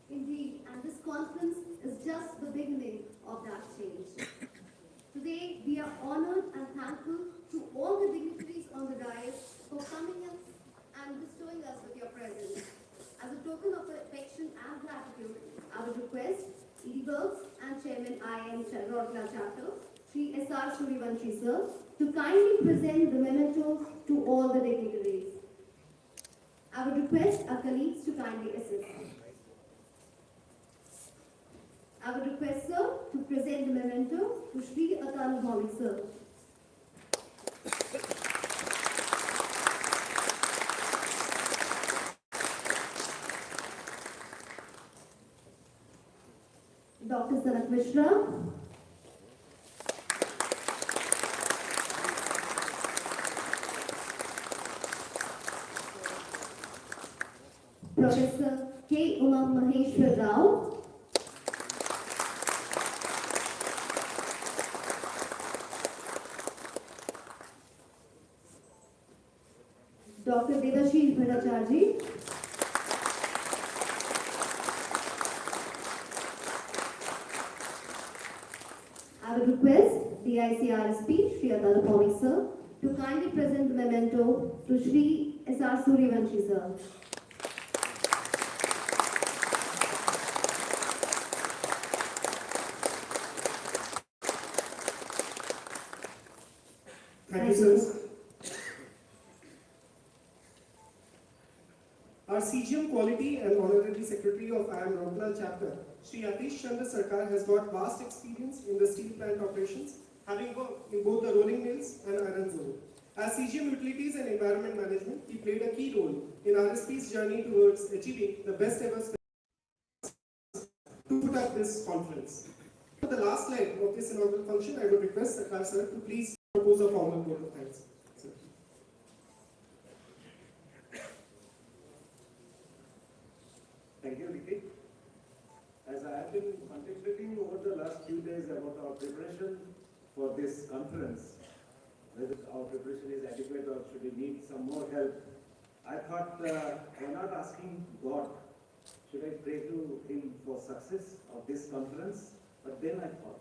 Indeed, and this conference is just the beginning of that change. Today, we are honored and thankful to all the dignitaries on the dais for coming in and bestowing us with your presence. As a token of affection and gratitude, I would request ED Works and Chairman IM Rourkela Chapter, Sri S.R. Suryavanshi sir, to kindly present the memento to all the dignitaries. I would request our colleagues to kindly assist. I would request sir to present the memento to Sri Atanubhami sir. Dr. Sanat Mishra. Professor K. Maheshwar Rao. Dr. Devashish Bhattacharjee. I would request DICRSP Sri Atanubhami sir to kindly present the memento to Sri S.R. Suryavanshi sir. Thank you, sir. Our CGM Quality and Honorary Secretary of IM Rourkela Chapter, Sri Atish Chandra Sarkar, has got vast experience in the steel plant operations, having worked in both the rolling mills and iron zone. As CGM Utilities and Environment Management, he played a key role in RSP's journey towards achieving the best ever to put up this conference. For the last leg of this inaugural function, I would request Sarkar sir to please propose a formal vote of thanks. Sir. Thank you, Vicky. As I have been contemplating over the last few days about our preparation for this conference, whether our preparation is adequate or should we need some more help, I thought, why not asking God, should I pray to Him for success of this conference? But then I thought,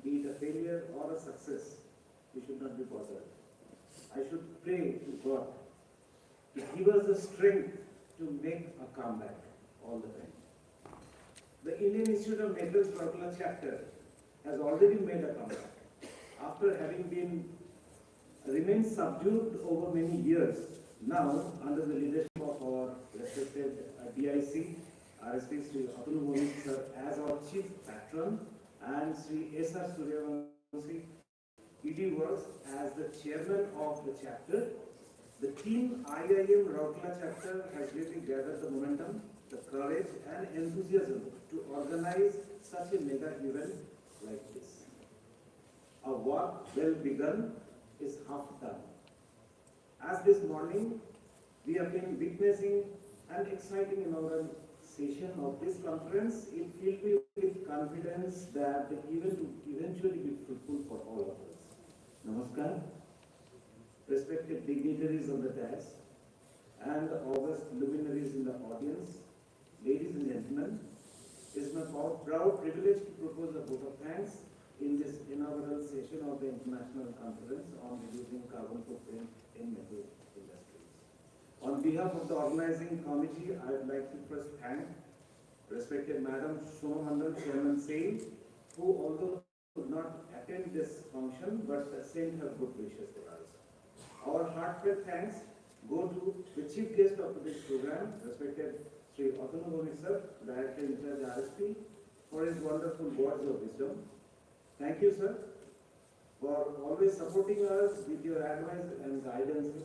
be it a failure or a success, we should not be bothered. I should pray to God to give us the strength to make a comeback all the time. The Indian Institute of Metals Rourkela chapter has already made a comeback. After having remained subdued over many years, now under the leadership of our respected DIC, RSTV Sri Atanu sir as our chief patron, and Sri S.R. Suryavanshi, ED Works as the chairman of the chapter, the team IIM Rourkela chapter has really gathered the momentum, the courage and enthusiasm to organize such a mega event like this. Our work well begun is half done. As this morning, we have been witnessing an exciting inaugural session of this conference, it filled me with confidence that the event will eventually be fruitful for all of us. Namaskar, respected dignitaries on the dais and august luminaries in the audience, ladies and gentlemen, it is my proud privilege to propose a vote of thanks in this inaugural session of the International Conference on Reducing Carbon Footprint in Metal Industries. On behalf of the organizing committee, I would like to first thank respected Madam Shoma Mandal, Chairman Singh, who although could not attend this function but sent her good wishes to us. Our heartfelt thanks go to the chief guest of this program, respected Sri Atanu sir, Director in charge RSP, for his wonderful words of wisdom. Thank you, sir, for always supporting us with your advice and guidance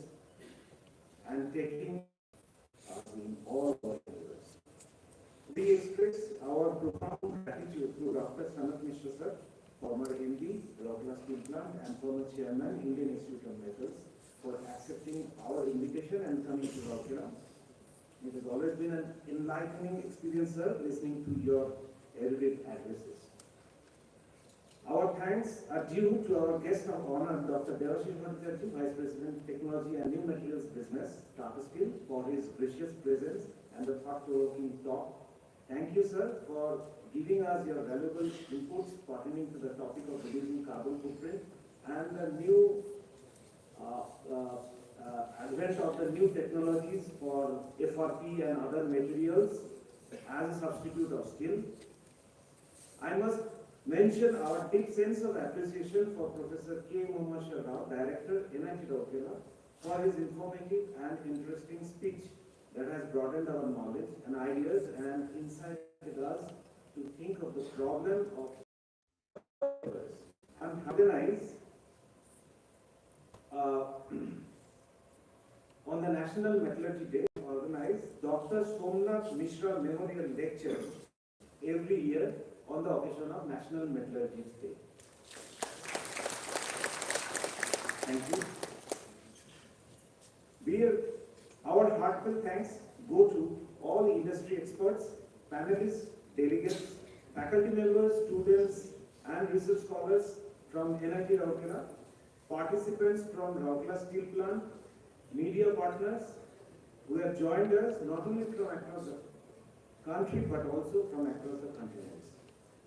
and taking us in all our endeavors. We express our profound gratitude to Dr. Sanat Mishra, sir, former MD, Rourkela Steel Plant, and former Chairman, Indian Institute of Metals, for accepting our invitation and coming to Rourkela. It has always been an enlightening experience, sir, listening to your erudite addresses. Our thanks are due to our guest of honor, Dr. Devashish Bhattacharjee, Vice President, Technology and New Materials Business, Tata Steel, for his gracious presence and the thought-provoking talk. Thank you, sir, for giving us your valuable inputs pertaining to the topic of reducing carbon footprint and the new advent of the new technologies for FRP and other materials as a substitute of steel. I must mention our deep sense of appreciation for Professor K. Mohammed Rao, Director, NIT Rourkela, for his informative and interesting speech that has broadened our knowledge and ideas and incited us to think of the problem of others and organize on the National Metallurgy Day, organize Dr. Somnath Mishra Memorial Lecture every year on the occasion of National Metallurgy Day. Thank you. Our heartfelt thanks go to all industry experts, panelists, delegates, faculty members, students, and research scholars from NIT Rourkela, participants from Rourkela Steel Plant, media partners who have joined us not only from across the country but also from across the continents.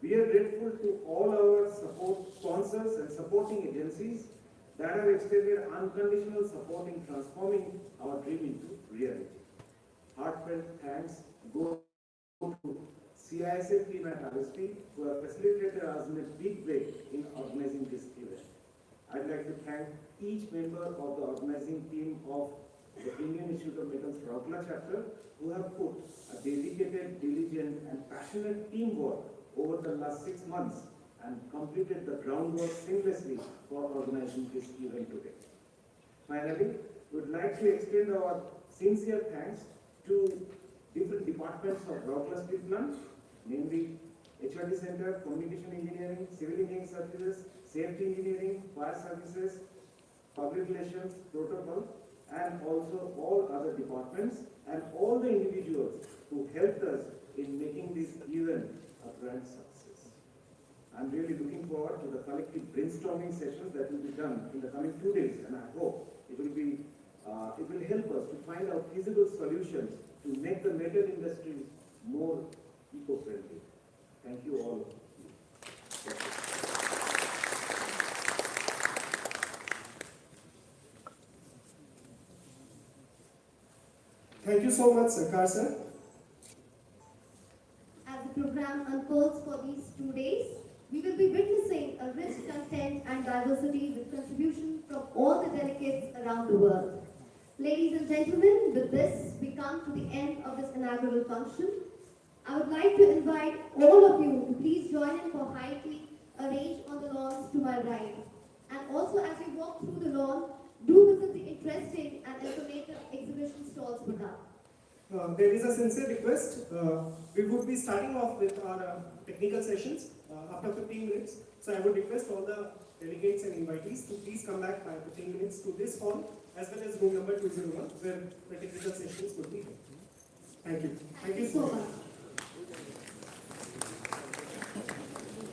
We are grateful to all our sponsors and supporting agencies that have extended unconditional support in transforming our dream into reality. Heartfelt thanks go to CISA team at RSP who have facilitated us in a big way in organizing this event. I'd like to thank each member of the organizing team of the Indian Institute of Metals Rourkela chapter who have put a dedicated, diligent and passionate teamwork over the last 6 months and completed the groundwork seamlessly for organizing this event today. Finally, we would like to extend our sincere thanks to different departments of Rourkela Steel Plant, namely HRD Center, Communication Engineering, Civil Engineering Services, Safety Engineering, Fire Services, Public Relations, Protocol, and also all other departments and all the individuals who helped us in making this event a grand success. I'm really looking forward to the collective brainstorming sessions that will be done in the coming 2 days, and I hope it will help us to find out feasible solutions to make the metal industry more eco-friendly. Thank you all. Thank you so much, Sarkar sir. As the program unfolds for these 2 days, we will be witnessing a rich content and diversity with contribution from all the delegates around the world. Ladies and gentlemen, with this, we come to the end of this inaugural function. I would like to invite all of you to please join in for high tea arranged on the lawns to my right. And also, as you walk through the lawn, do visit the interesting and informative exhibition stalls put up. There is a sincere request. We would be starting off with our technical sessions after 15 minutes. So I would request all the delegates and invitees to please come back by 15 minutes to this hall as well as room number 201 where the technical sessions would be held. Thank you. Thank you so much.